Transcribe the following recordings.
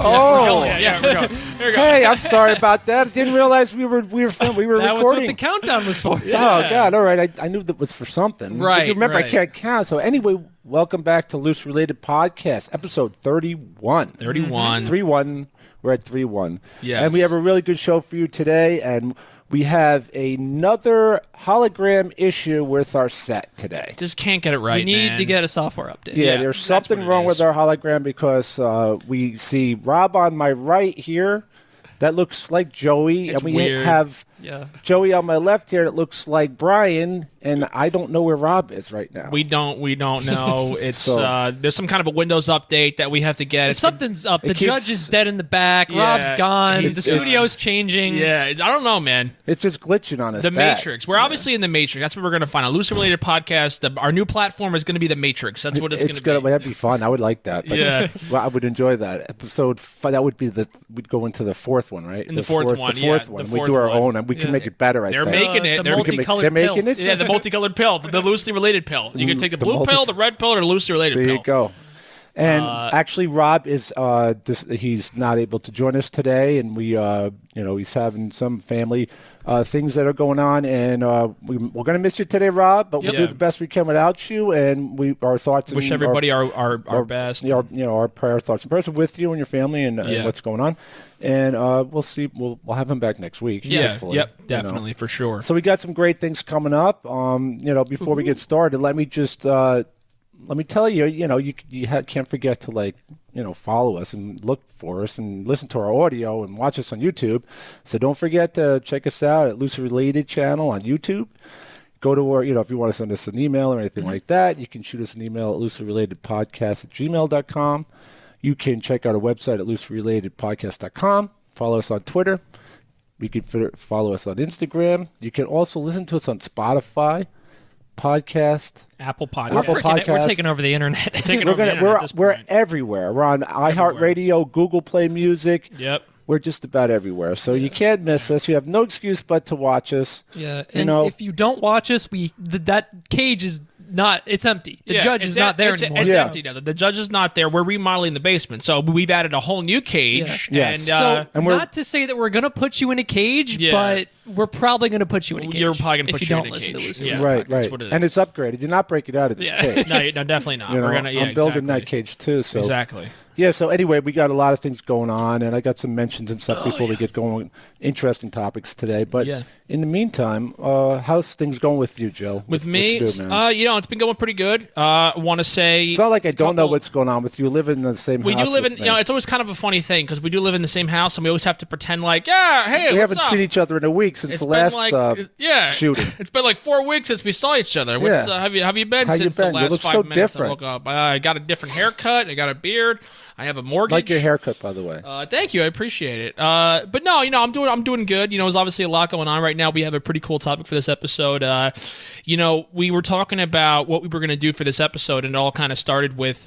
Oh, yeah. Here we go. Hey, I'm sorry about that. I didn't realize we were filming. We were That was recording. what the countdown was for. Oh, God. All right. I knew that was for something. Right, Remember, right. I can't count. So anyway, welcome back to Loose Related Podcast, episode 31. 31. 3-1. We're at 3-1. Yes. And we have a really good show for you today. And we have another hologram issue with our set today. Just can't get it right, We need man. to get a software update. Yeah, Yeah, there's that's something what it wrong with is. our hologram because we see Rob on my right here. That looks like Joey. It's and we weird. have Yeah. Joey on my left here. It looks like Brian. And I don't know where Rob is right now. We don't know. It's So- there's some kind of a Windows update that we have to get. It's Something's up. The It judge keeps- is dead in the back. Yeah, Rob's gone. The it's- studio's changing. yeah, I don't know, man. It's just glitching on us. The Matrix. We're obviously in the Matrix. That's what we're going to find. A Loosely Related Podcast. Our new platform is going to be the Matrix. That's what it's going to be. That'd be fun. I would like that. But, Yeah. well, I would enjoy that. Episode 5, that would be we'd go into the fourth one, right? In the fourth one, The yeah, fourth the one. fourth We do our one. own, and we can Yeah. make it better, I They're think. making it. The They're multicolored They're making pill. it? Yeah, the multicolored pill, the loosely related pill. You can take the blue pill, the red pill, or the loosely related There pill. you go. And actually, Rob is he's not able to join us today, and he's having some family things that are going on, and we're going to miss you today, Rob. But we'll Yep. do the best we can without you, and our thoughts. Wish and everybody our best. our prayer, thoughts, and prayers are with you and your family, and Yeah. what's going on. And we'll see. We'll have him back next week. Yeah, hopefully, yep, you know. definitely, for sure. So we got some great things coming up. Before we get started, let me just let me tell you. You can't forget to follow us and look for us and listen to our audio and watch us on YouTube. So don't forget to check us out at Loosely Related channel on YouTube. Go to our, if you want to send us an email or anything like that, you can shoot us an email at looselyrelatedpodcast@gmail.com. You can check out our website at looselyrelatedpodcast.com. Follow us on Twitter. You can follow us on Instagram. You can also listen to us on Spotify, podcast. Apple Podcast. Apple Podcast. We're taking over the internet. We're everywhere. We're on iHeartRadio, Google Play Music. Yep. We're just about everywhere. So you can't miss us. You have no excuse but to watch us. Yeah, and if you don't watch us, that cage is not. It's empty. The judge is not there anymore. It's empty now. The judge is not there. We're remodeling the basement, so we've added a whole new cage. Yeah. Yes. So, and we're- not to say that we're going to put you in a cage, Yeah. but we're probably going to put you in a cage. You're probably going to put if you you in don't a listen cage. to Lucy. Yeah, right. that's what it And is. it's upgraded. You're not breaking out of this cage. No, definitely not. We're gonna. Yeah, I'm building that exactly. cage too. So Exactly. Yeah, so anyway, we got a lot of things going on, and I got some mentions and stuff before we get going. Interesting topics today. But in the meantime, how's things going with you, Joe? With me, what's good, man? it's been going pretty good. I want to say It's not like I don't know what's going on with you. You live in the same we house do live with in. me. It's always kind of a funny thing because we do live in the same house, and we always have to pretend like, hey, we what's haven't up? seen each other in a week since It's the been last shooting. It's been like 4 weeks since we saw each other. What's, Yeah. have you been How you since been? the You last look 5 so minutes? different. I woke up. I got a different haircut. I got a beard. I have a mortgage. Like your haircut, by the way. Thank you, I appreciate it. But no, I'm doing good. There's obviously a lot going on right now. We have a pretty cool topic for this episode. We were talking about what we were going to do for this episode, and it all kind of started with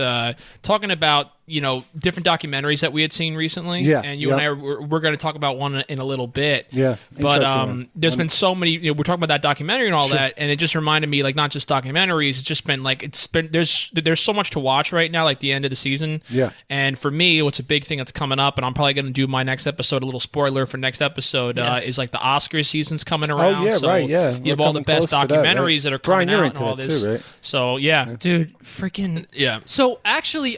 talking about different documentaries that we had seen recently. Yeah, and you and I we're going to talk about one in a little bit. Yeah, but interesting one. there's been so many. We're talking about that documentary and all that, and it just reminded me, like, not just documentaries. It's just been like there's so much to watch right now, like the end of the season. Yeah. And for me, what's a big thing that's coming up, and I'm probably going to do my next episode, a little spoiler for next episode, is like the Oscar season's coming around. yeah, so right, yeah. You have We're all the coming best close to that, right? documentaries that are Brian, coming you're out into and all that this. too, right? So, yeah. Dude, freaking. Yeah. So, actually,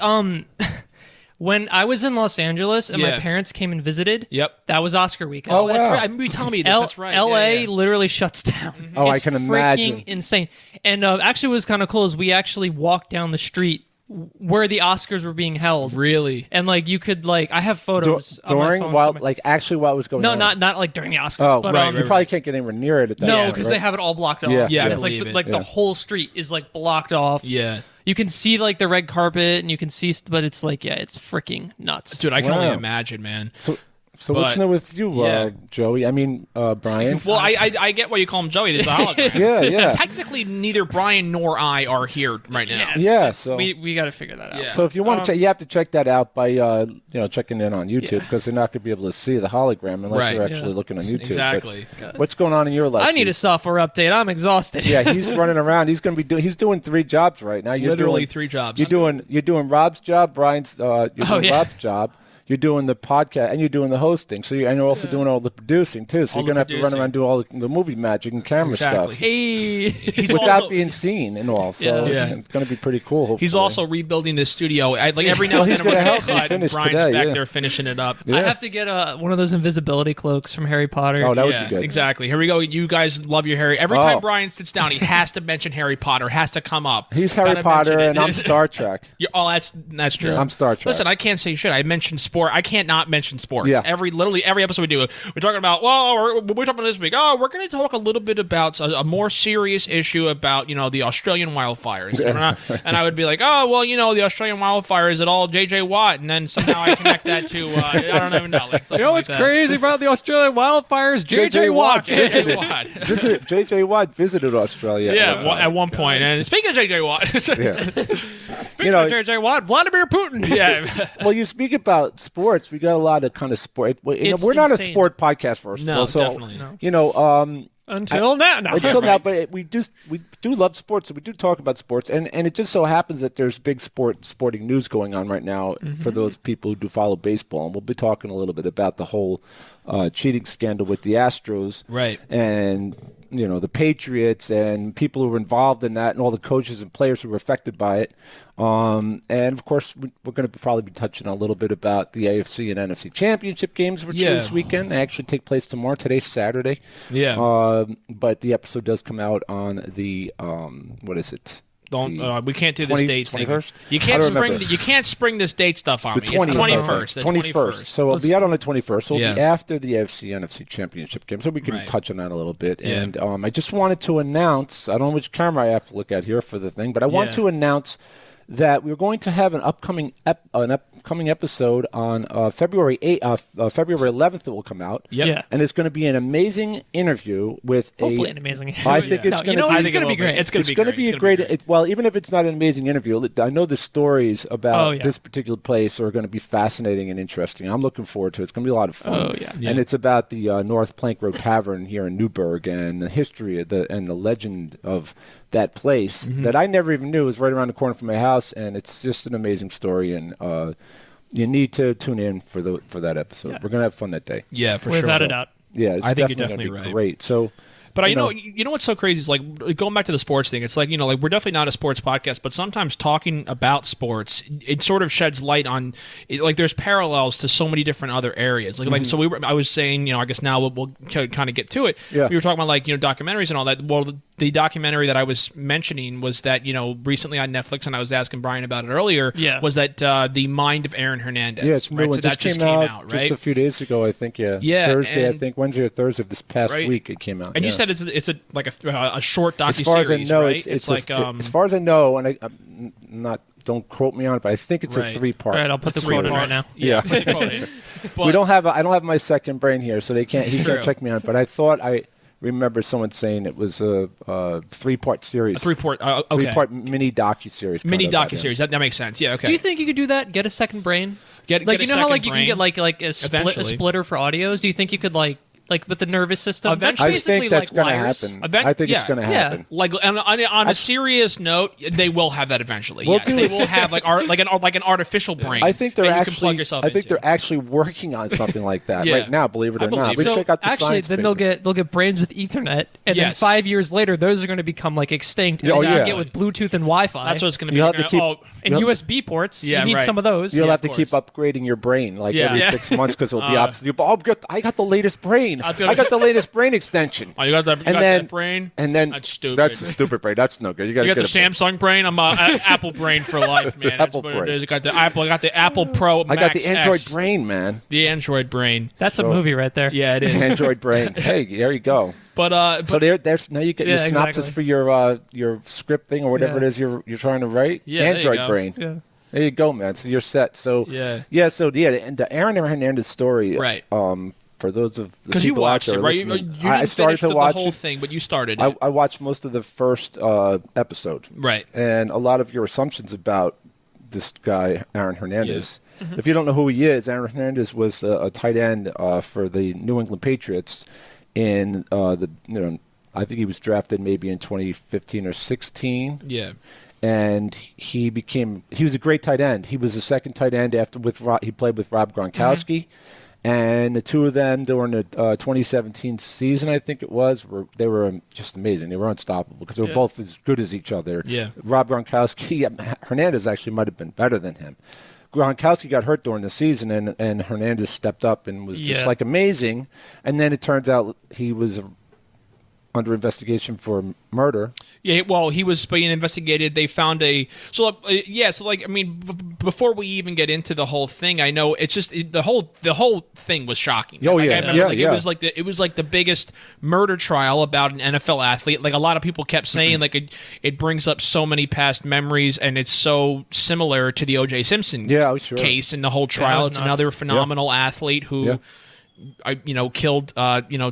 when I was in Los Angeles and my parents came and visited, Yep. that was Oscar weekend. Oh, That's wow. right. I remember you telling me this. That's right. L.A. Yeah. literally shuts down. Oh, I It's can freaking imagine. insane. And actually, what was kind of cool is we actually walked down the street where the Oscars were being held. Really? And like you could I have photos on my During phone while somewhere. while it was going no, on. not like during the Oscars. Oh, but, right. You probably can't get anywhere near it at that no, point, because right? they have it all blocked off. Yeah, Yeah, And I it's like believe it. the whole street is like blocked off. Yeah. You can see like the red carpet and you can see, but it's like it's freaking nuts. Dude, I can only Wow. imagine, man. So what's But- new with you, yeah. Joey? I mean, Brian. Well, I get why you call him Joey. There's a hologram. Yeah. Technically, neither Brian nor I are here right now. Yeah, so we got to figure that out. Yeah. so if you want to, you have to check that out by checking in on YouTube because they're not going to be able to see the hologram unless Right. you're actually Yeah. looking on YouTube. Exactly. But what's going on in your life? I need a software update. I'm exhausted. Yeah, he's running around. He's going to be he's doing 3 jobs right now. You're Literally doing, 3 jobs. You're doing Rob's job. Brian's you're doing yeah. Rob's job. you're doing the podcast and you're doing the hosting, and you're also doing all the producing too. So All you're the gonna have to run around and do all the movie magic and camera Exactly. stuff Hey. He's without also, being seen and all. So Yeah. it's going to be pretty cool. Hopefully. He's also rebuilding the studio. Like every now and he's then, gonna I'm help like, me finish Brian's today, back yeah. there finishing it up. I have to get one of those invisibility cloaks from Harry Potter. Oh, that would Yeah, be good. exactly. Here we go. You guys love your Harry. Every time Brian sits down, he has to mention Harry Potter. Has to come up. He's Harry Gotta Potter mention it. and I'm Star Trek. That's true. I'm Star Trek. Listen, I can't say shit. I mentioned sport. I can't not mention sports. Yeah. Literally every episode we do, we're talking about. Well, we're talking about this week. Oh, we're going to talk a little bit about a more serious issue about the Australian wildfires. And I would be like, oh, well, the Australian wildfires at all J.J. Watt, and then somehow I connect that to I don't even know. Like, what's crazy about the Australian wildfires? J.J. Watt. J.J. Watt. J.J. Watt visited Australia. At one point. And speaking of J.J. Watt, Speaking of J.J. Watt, Vladimir Putin. yeah. Well, you speak about sports. We got a lot of kind of sport. It's We're not a insane. sport podcast, first of all. So, definitely not. Until now. until now, but we do love sports, so we do talk about sports, and it just so happens that there's big sporting news going on right now for those people who do follow baseball, and we'll be talking a little bit about the whole cheating scandal with the Astros, Right. and the Patriots and people who were involved in that, and all the coaches and players who were affected by it. And of course, we're going to probably be touching a little bit about the AFC and NFC championship games, which are this weekend. They actually take place tomorrow. Today's Saturday. Yeah. But the episode does come out on the what is it? We can't do this date thing. 21st? You can't spring this date stuff on The me. It's 21st. 21st. So it'll be out on the 21st. So it'll be Yeah. after the AFC NFC championship game. So we can Right. touch on that a little bit. Yeah. And I just wanted to announce, I don't know which camera I have to look at here for the thing, but I want to announce that we're going to have an upcoming episode on February 11th that will come out. Yep. Yeah. And it's going to be an amazing interview with Hopefully an amazing. I think it's going to be. it's going to be great. It's It's going to be a great. Well, even if it's not an amazing interview, I know the stories about Oh, yeah. this particular place are going to be fascinating and interesting. I'm looking forward to it. It's going to be a lot of fun. Oh, yeah. Yeah. And it's about the North Plank Road Tavern here in Newburgh and the history of and the legend of that place that I never even knew was right around the corner from my house. And it's just an amazing story. And you need to tune in for that episode. Yeah. We're going to have fun that day. Yeah, for Without sure. a doubt. Yeah, it's I think you're definitely definitely going to be right. great. So. But you know what's so crazy is like going back to the sports thing. It's like like we're definitely not a sports podcast, but sometimes talking about sports, it sort of sheds light on like there's parallels to so many different other areas. Like so I was saying, I guess now we'll kind of get to it. Yeah. We were talking about like documentaries and all that. Well, the documentary that I was mentioning was that recently on Netflix, and I was asking Brian about it earlier. Yeah. Was that The Mind of Aaron Hernandez? Yeah, it's new. right? It So just that just came came out right? just a few days ago, I think. Yeah. Yeah, Thursday, I and- think Wednesday or Thursday of this past Right. week it came out. And you yeah. said it's a short as far as I docuseries, know, right? it's like as far as I know, and I'm not. Don't quote me on it, but I think it's a Right. 3-part. All right, I'll put the Three quote in parts. right now. Yeah. We don't have. I don't have my second brain here, so he can't True. check me on it. But I thought I remember someone saying it was a 3-part series. Three-part. Okay. 3-part mini docuseries. Mini kind of, about him. docuseries. That makes sense. Yeah. Okay. Do you think you could do that? Get a second brain? Get like a you know how like second you can get brain? like a Eventually. splitter for audios? Do you think you could like with the nervous system? That's Eventually. I basically think that's like going to wires. happen. I think it's going to happen. Like on a serious note, they will have that eventually. We'll Yes, do they a- will have like an artificial brain. I think they're that you can plug actually. yourself I think into. they're actually working on something like that Yeah. right now. Believe it I or not, believe we it. check out the actually, science. then paper. they'll get brains with Ethernet, and then Yes. 5 years later, those are going to become like extinct. Oh, and you yeah. get with Bluetooth and Wi-Fi. That's what it's going to be. You have They're to keep- gonna- and Yep. USB ports. Yeah, you need right. some of those. You'll Yeah, have to of keep course. upgrading your brain like Yeah. every Yeah. 6 months because it'll be obsolete. Oh, I got the latest brain. That's I gonna- got the latest brain extension. Oh, you got that? You And got then- that brain? And then That's stupid. That's a stupid brain. That's no good. You got You to got the Samsung brain. I'm Apple brain for life, man. That's Apple what it brain. is. I got the Apple Pro. I got the Max Android X. brain, man. The Android brain. That's So- a movie right there. Yeah, it is. Android brain. Hey, there you go. But So there's now you get your Yeah, synopsis exactly. for your script thing or whatever Yeah. it is you're trying to write. Yeah, there you Android go. brain. Yeah. There you go, man. So you're set. So Yeah. So and the Aaron Hernandez story. Right. For those of the because you people out watched there it, right? You listening, didn't I started finish to watch the whole it. thing, but you started it. I watched most of the first episode. Right. And a lot of your assumptions about this guy, Aaron Hernandez. If you don't know who he is, Aaron Hernandez was a tight end for the New England Patriots I think he was drafted maybe in 2015 or 16. Yeah. and he was a great tight end. He was the second tight end he played with Rob Gronkowski. And the two of them during the 2017 season, I think it was, they were just amazing. They were unstoppable because they were both as good as each other. Yeah. Rob Gronkowski, Hernandez actually might have been better than him. Gronkowski got hurt during the season, and Hernandez stepped up and was just like amazing. And then it turns out he was under investigation for murder. Yeah, well, he was being investigated. They found before we even get into the whole thing, I know it's just the whole thing was shocking. Oh, like, yeah. I remember, Yeah. it was like the biggest murder trial about an NFL athlete. Like, a lot of people kept saying, like, it brings up so many past memories, and it's so similar to the O.J. Simpson case in the whole trial. It's another phenomenal athlete who killed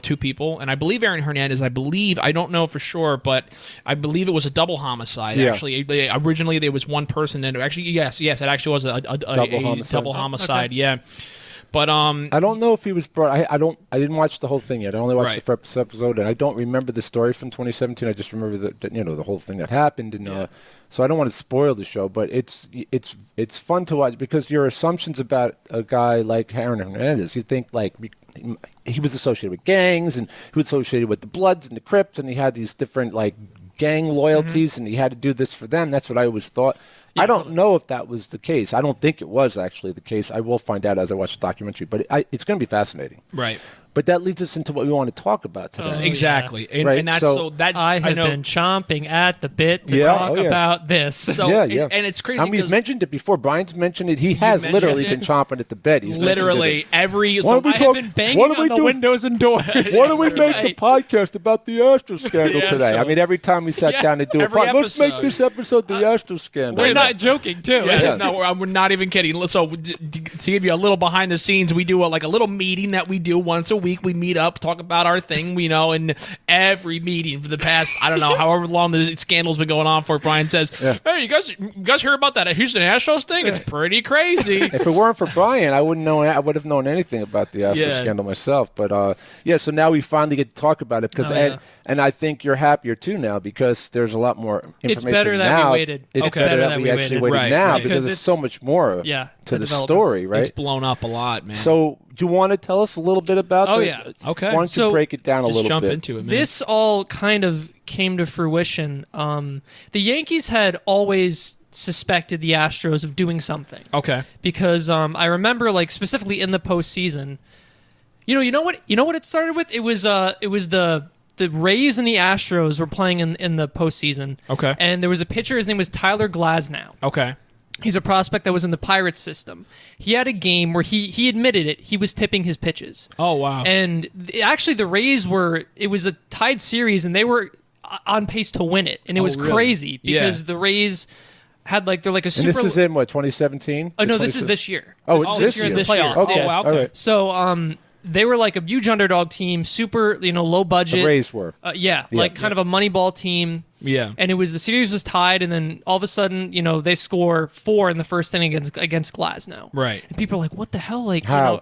two people, and I believe Aaron Hernandez. I don't know for sure, but I believe it was a double homicide. Yeah. Actually, originally there was one person, and actually, yes, it actually was a double homicide. Okay. Yeah, but I don't know if he was brought. I didn't watch the whole thing yet. I only watched the first episode, and I don't remember the story from 2017. I just remember the whole thing that happened, and so I don't want to spoil the show. But it's fun to watch because your assumptions about a guy like Aaron Hernandez, you think like he was associated with gangs, and he was associated with the Bloods and the Crips, and he had these different like gang loyalties, and he had to do this for them. That's what I always thought. I don't know if that was the case. I don't think it was actually the case. I will find out as I watch the documentary, but it's going to be fascinating. Right. But that leads us into what we want to talk about today. Exactly. Yeah. And that's so that I have been chomping at the bit to talk about this. So and it's crazy. And we've mentioned it before. Brian's mentioned it. He has literally been chomping at the bit. He's literally every. I have been banging on the windows and doors. Why don't we make the podcast about the Astros scandal today? I mean, every time we sat down to do a podcast, let's make this episode the Astros scandal. We're not joking, too. No, we're not even kidding. So to give you a little behind the scenes, we do a little meeting that we do once a week. We meet up, talk about our thing, and every meeting for the past, I don't know, however long the scandal's been going on for, Brian says, hey, you guys hear about that Houston Astros thing? It's pretty crazy. If it weren't for Brian, I would have known anything about the Astros scandal myself. But so now we finally get to talk about it because and I think you're happier too now because there's a lot more information. It's better that we waited. It's better that we actually waited now because there's so much more to the story, right? It's blown up a lot, man. So do you want to tell us a little bit about okay. Why don't you break it down a little bit? Jump into it, man. This all kind of came to fruition. The Yankees had always suspected the Astros of doing something. Okay. Because I remember, specifically in the postseason, you know what it started with? It was the Rays and the Astros were playing in the postseason. Okay. And there was a pitcher. His name was Tyler Glasnow. Okay. He's a prospect that was in the Pirates system. He had a game where he admitted it. He was tipping his pitches. Oh, wow. And actually the Rays it was a tied series, and they were on pace to win it. And it was crazy because the Rays had they're like a super... And this is in, 2017? Oh, no, this is this year. Oh, it's this year. In the playoffs. Okay. Oh, wow. Okay. All right. So, they were like a huge underdog team, super, low budget. The Rays were. Kind of a Moneyball team. Yeah. And the series was tied, and then all of a sudden, they score 4 in the first inning against Glasnow. Right. And people are like, what the hell? How?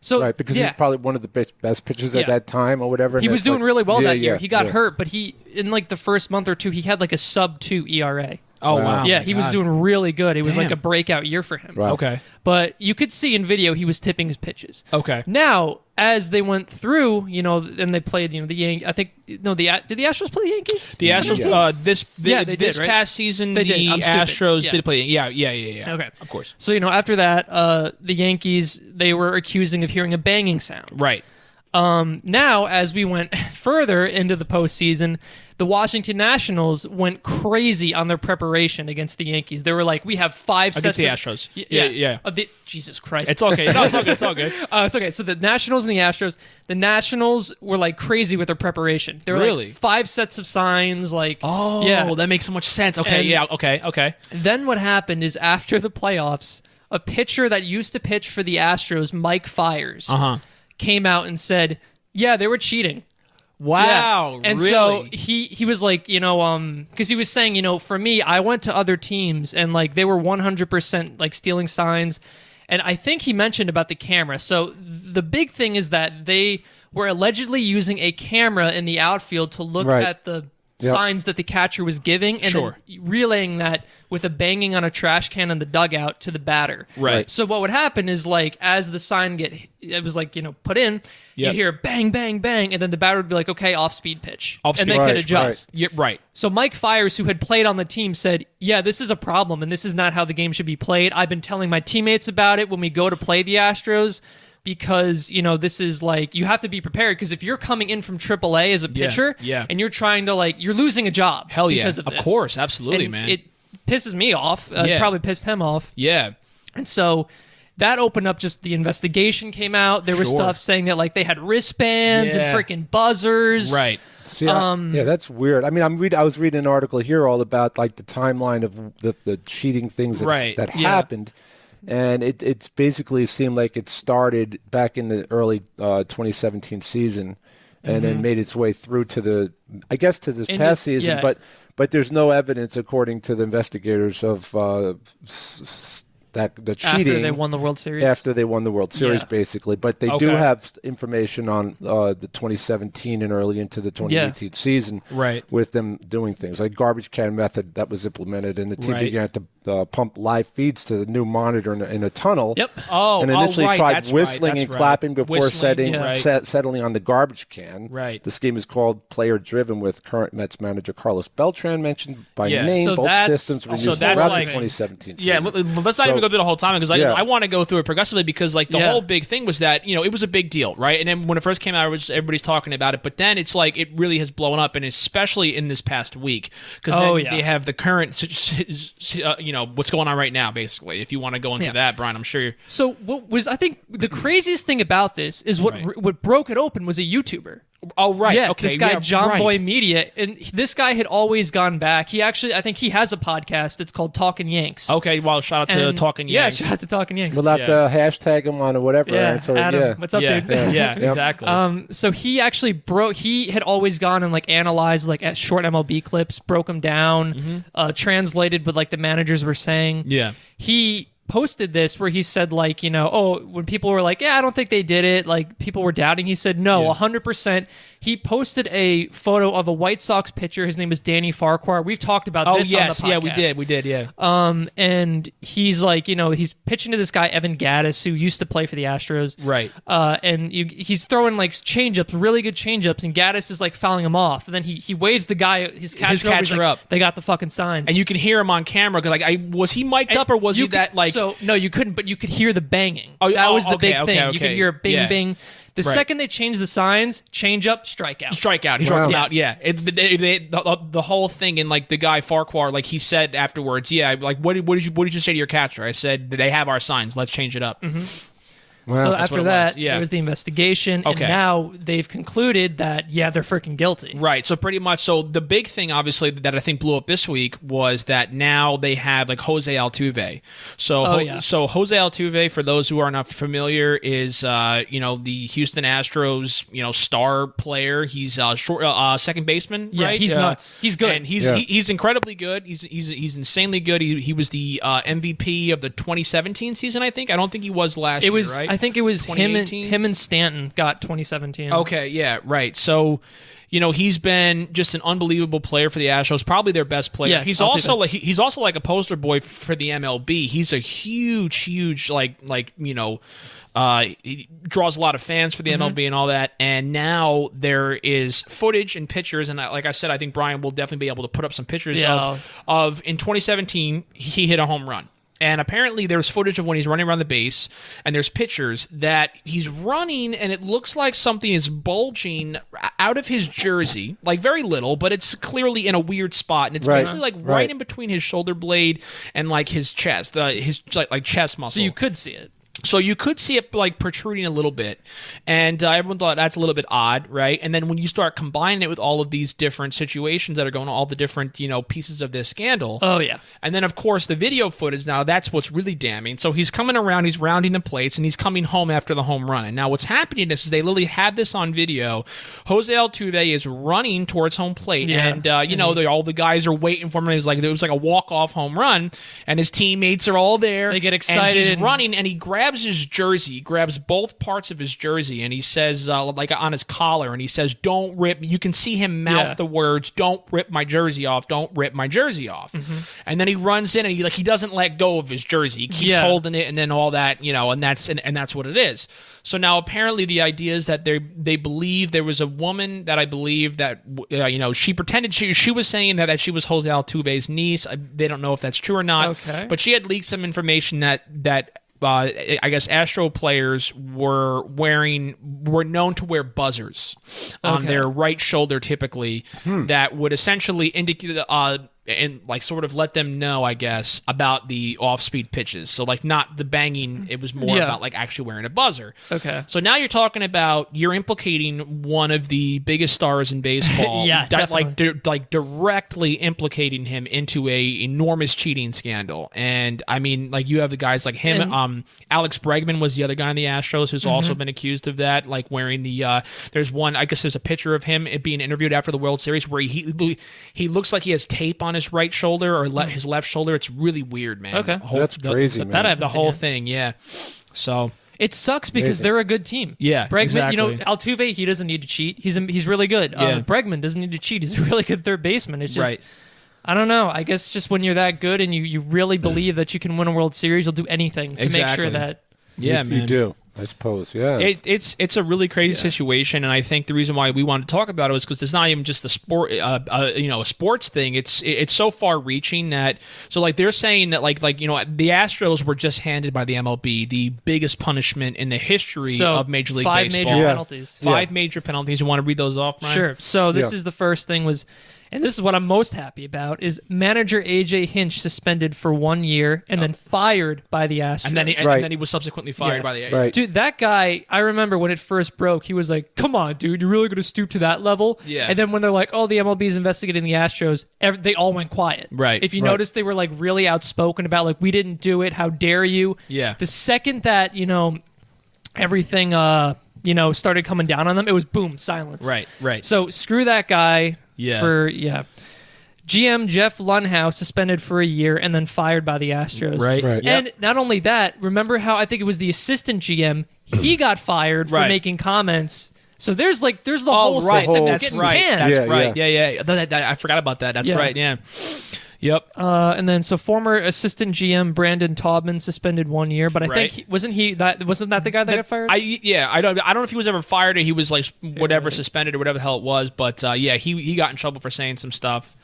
So, right, because he's probably one of the best pitchers at that time or whatever. He was doing really well that year. He got hurt, but in the first month or two, he had a sub-2 ERA. Oh, wow. Yeah, he was doing really good. It was like a breakout year for him. Wow. Okay. But you could see in video he was tipping his pitches. Okay. Now, as they went through, and they played, the Yankees. I think did the Astros play the Yankees? The Astros. This past season, the Astros did play. Yeah. Okay, of course. So after that, the Yankees, they were accusing of hearing a banging sound. Right. Now, as we went further into the postseason, the Washington Nationals went crazy on their preparation against the Yankees. They were like, we have 5 sets against the Astros. Yeah. Jesus Christ. It's okay. No, it's all good. It's all good. It's okay. So the Nationals and the Astros, the Nationals were like crazy with their preparation. They were really? 5 sets of signs. That makes so much sense. Okay. And Okay. Then what happened is after the playoffs, a pitcher that used to pitch for the Astros, Mike Fiers, came out and said, yeah, they were cheating. Wow. Yeah. And really? so he was like, because he was saying, for me, I went to other teams and they were 100% stealing signs. And I think he mentioned about the camera. So the big thing is that they were allegedly using a camera in the outfield to look at the signs that the catcher was giving, and then relaying that with a banging on a trash can in the dugout to the batter. Right. So what would happen is, like, as the sign it was like, put in, you'd hear bang, bang, bang, and then the batter would be like, okay, off-speed pitch. And they could adjust. Yeah, right. So Mike Fiers, who had played on the team, said, yeah, this is a problem, and this is not how the game should be played. I've been telling my teammates about it when we go to play the Astros, because, this is like, you have to be prepared, because if you're coming in from AAA as a pitcher and you're trying to, like, you're losing a job because of this. Of course, absolutely, and man. It pisses me off. It probably pissed him off. Yeah. And so that opened up, just the investigation came out. There was stuff saying that, like, they had wristbands and freaking buzzers. Right. See, that's weird. I mean, I was reading an article here all about, like, the timeline of the cheating things that happened. And it's basically seemed like it started back in the early 2017 season, and then made its way through to this past season. But there's no evidence, according to the investigators, of the cheating after they won the World Series. Basically. But they do have information on the 2017 and early into the 2018 season, with them doing things like garbage can method that was implemented, and the team began to pump live feeds to the new monitor in a tunnel. Yep. And initially tried whistling and clapping before settling on the garbage can. Right. The scheme is called player driven, with current Mets manager Carlos Beltran mentioned by name. So both systems were used throughout the 2017 season. Yeah, let's not even go through the whole time, because I want to go through it progressively, because, like, the whole big thing was that, it was a big deal, right? And then when it first came out, everybody's talking about it, but then it's like it really has blown up, and especially in this past week, because they have the current, what's going on right now, basically. If you want to go into that, Brian, I'm sure. So what was, I think, the craziest thing about this is what broke it open was a YouTuber. Oh, right. Yeah, okay. This guy, John Boy Media, and this guy had always gone back. He actually, I think he has a podcast. It's called Talkin' Yanks. Okay, well, shout out to Talkin' Yanks. Yeah, shout out to Talkin' Yanks. We'll have to hashtag him on or whatever. Yeah, right? So, Adam, what's up, dude? Yeah, exactly. So he actually he had always gone and, like, analyzed, like, at short MLB clips, broke them down, translated what, like, the managers were saying. Yeah. He posted this where he said, like, when people were like, I don't think they did it, like, people were doubting, he said no, 100%. He posted a photo of a White Sox pitcher. His name is Danny Farquhar. We've talked about this on the podcast. We did, yeah. And he's like, he's pitching to this guy Evan Gattis, who used to play for the Astros, right? And he's throwing, like, changeups, really good changeups, and Gattis is, like, fouling him off, and then he waves the guy, his catcher up. They got the fucking signs, and you can hear him on camera, because, like, was he mic'd up, or was he that, like? So no, you couldn't, but you could hear the banging. That was the big thing. You could hear bing, bing. The second they changed the signs, change up, strikeout. Strikeout. He struck him out. Yeah. The whole thing, and, like, the guy Farquhar, like, he said afterwards, like, what did you say to your catcher? I said, they have our signs. Let's change it up. Mm-hmm. Wow. So after that, there was the investigation, and now they've concluded that, they're freaking guilty. Right. So pretty much, so the big thing, obviously, that I think blew up this week was that now they have, like, Jose Altuve. So, so Jose Altuve, for those who are not familiar, is, the Houston Astros, star player. He's second baseman, right? Yeah, he's nuts. He's good. And he's incredibly good. He's insanely good. He was the MVP of the 2017 season, I think. I don't think he was last year, right? I think it was him and Stanton got 2017. Okay, yeah, right. So, he's been just an unbelievable player for the Astros, probably their best player. Yeah, he's also like a poster boy for the MLB. He's a huge he draws a lot of fans for the MLB and all that. And now there is footage and pictures, and like I said, I think Brian will definitely be able to put up some pictures of in 2017 he hit a home run. And apparently there's footage of when he's running around the base, and there's pictures that he's running, and it looks like something is bulging out of his jersey, like very little, but it's clearly in a weird spot, and it's basically like right in between his shoulder blade and, like, his chest, his like chest muscle. So you could see it. So you could see it, like, protruding a little bit, and everyone thought that's a little bit odd, right? And then when you start combining it with all of these different situations that are going on, all the different, pieces of this scandal. Oh, yeah. And then, of course, the video footage, now that's what's really damning. So he's coming around, he's rounding the plates, and he's coming home after the home run. And now what's happening is they literally have this on video. Jose Altuve is running towards home plate, and, all the guys are waiting for him. And it was like a walk-off home run, and his teammates are all there. They get excited. And he's running, and he grabs grabs his jersey, he grabs both parts of his jersey, and he says, like on his collar, and he says, "Don't rip." You can see him mouth the words, "Don't rip my jersey off. Don't rip my jersey off." And then he runs in, and he doesn't let go of his jersey. He keeps holding it, and then all that, and that's what it is. So now apparently the idea is that they believe there was a woman that I believe that she pretended she was saying that she was Jose Altuve's niece. They don't know if that's true or not. Okay. But she had leaked some information that I guess Astro players were known to wear buzzers on their right shoulder typically that would essentially indicate and like sort of let them know, I guess, about the off-speed pitches. So like not the banging, it was more about like actually wearing a buzzer. Okay. So now you're talking about you're implicating one of the biggest stars in baseball. Like directly implicating him into a enormous cheating scandal. And I mean, like you have the guys like him. Alex Bregman was the other guy in the Astros who's also been accused of that, like wearing the. There's one. I guess there's a picture of him being interviewed after the World Series where he looks like he has tape on his right shoulder or his left shoulder. It's really weird, man. Okay. That's crazy, man. The whole thing, yeah. So it sucks because they're a good team. Yeah, Bregman, exactly. Altuve, he doesn't need to cheat. He's really good. Bregman doesn't need to cheat. He's a really good third baseman. It's just, I don't know. I guess just when you're that good and you really believe that you can win a World Series, you'll do anything to make sure that. Yeah, man. You do. I suppose, yeah. It's a really crazy situation, and I think the reason why we wanted to talk about it was because it's not even just a sport, a sports thing. It's so far-reaching that like they're saying that like the Astros were just handed by the MLB the biggest punishment in the history of Major League Baseball. 5 major penalties. 5 major penalties. You want to read those off, Brian? Sure. So this is the first thing was. And this is what I'm most happy about, is manager A.J. Hinch suspended for 1 year and then fired by the Astros. And then he was subsequently fired by the Astros. Right. Dude, that guy, I remember when it first broke, he was like, come on, dude, you're really going to stoop to that level? Yeah. And then when they're like, oh, the MLB's investigating the Astros, they all went quiet. Right. If you notice, they were like really outspoken about like, we didn't do it, how dare you? Yeah. The second that, everything, started coming down on them, it was boom, silence. Right. So screw that guy. Yeah. GM Jeff Lunhouse suspended for a year and then fired by the Astros. Right. And not only that, remember how I think it was the assistant GM, he got fired for making comments. So there's the whole system that's getting canned. That's right. Yeah. I forgot about that. That's right. Yeah. Yep. And then former assistant GM Brandon Taubman suspended 1 year, but I think wasn't that the guy that got fired? I don't know if he was ever fired or he was like suspended or whatever the hell it was, but he got in trouble for saying some stuff.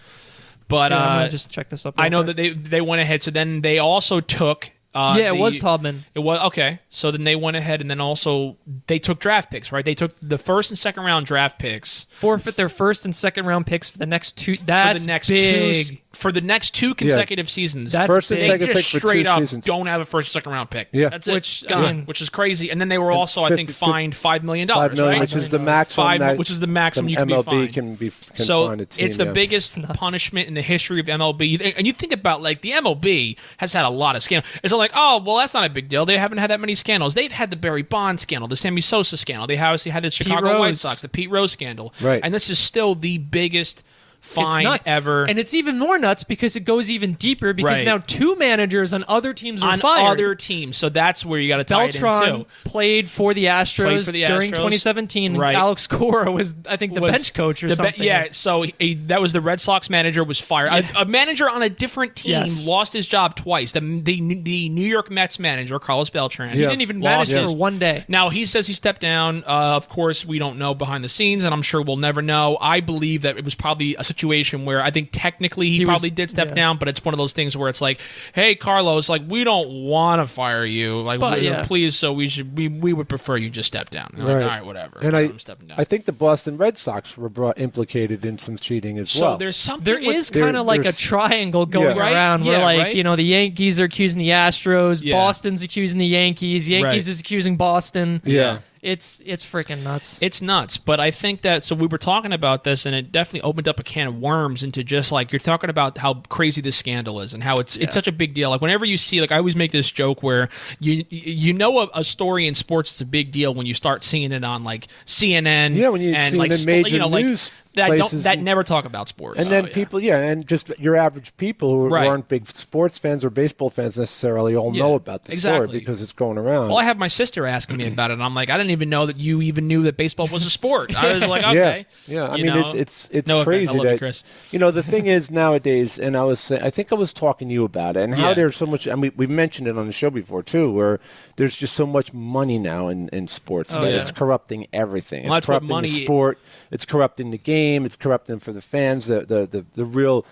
But I'm gonna just check this up. I know that they went ahead. So then they also took. It was Taubman. It was okay. So then they went ahead and then also they took draft picks, right? They took the first and second round draft picks. Forfeit their first and second round picks for the next two. That's big. For the next 2 consecutive seasons. That's first and second pick for straight 2 up seasons. Don't have a first and second round pick. Yeah. That's it. Which is crazy. And then they were also, I think, fined $5 million. $5 million, right? which is the maximum. Which is the maximum you can be MLB fined. can So fine a team. it's the biggest punishment in the history of MLB. And you think about like the MLB has had a lot of scandals. It's not like, oh, well, that's not a big deal. They haven't had that many scandals. They've had the Barry Bonds scandal, the Sammy Sosa scandal. They obviously had the Chicago White Sox, the Pete Rose scandal. Right. And this is still the biggest fine ever. And it's even more nuts because it goes even deeper because now 2 managers on other teams were fired. On other teams. So that's where you got to tie it in too. Played for the Astros during 2017. Right. Alex Cora was, I think, the bench coach or something. So that was the Red Sox manager was fired. A manager on a different team lost his job twice. The New York Mets manager, Carlos Beltran. He didn't even manage for 1 day. Now, he says he stepped down. Of course, we don't know behind the scenes, and I'm sure we'll never know. I believe that it was probably a situation where I think technically he probably did step down, but it's one of those things where it's like, hey, Carlos, like we don't want to fire you, like please, so we would prefer you just step down. Like, all right, whatever. And I'm stepping down. I think the Boston Red Sox were implicated in some cheating as well. So there's something. There is kind of like a triangle going around where the Yankees are accusing the Astros, Boston's accusing the Yankees is accusing Boston. Yeah. It's freaking nuts. It's nuts, but I think that, so we were talking about this, and it definitely opened up a can of worms into just like, you're talking about how crazy this scandal is and how it's such a big deal. Like whenever you see, like I always make this joke where you know a story in sports is a big deal when you start seeing it on like CNN. Yeah, when you see it in major news. places that never talk about sports. And then people, and just your average people who aren't big sports fans or baseball fans necessarily all know about the sport because it's going around. Well, I have my sister asking me about it, and I'm like, I didn't even know that you even knew that baseball was a sport. I was like, okay. Yeah. I mean, it's no crazy offense. I love that, you, Chris. The thing is nowadays, and I think I was talking to you about it, and how there's so much, I mean, we've mentioned it on the show before, too, where there's just so much money now in sports that it's corrupting everything. Well, it's corrupting the sport. It's corrupting the game. It's corrupting for the fans. The real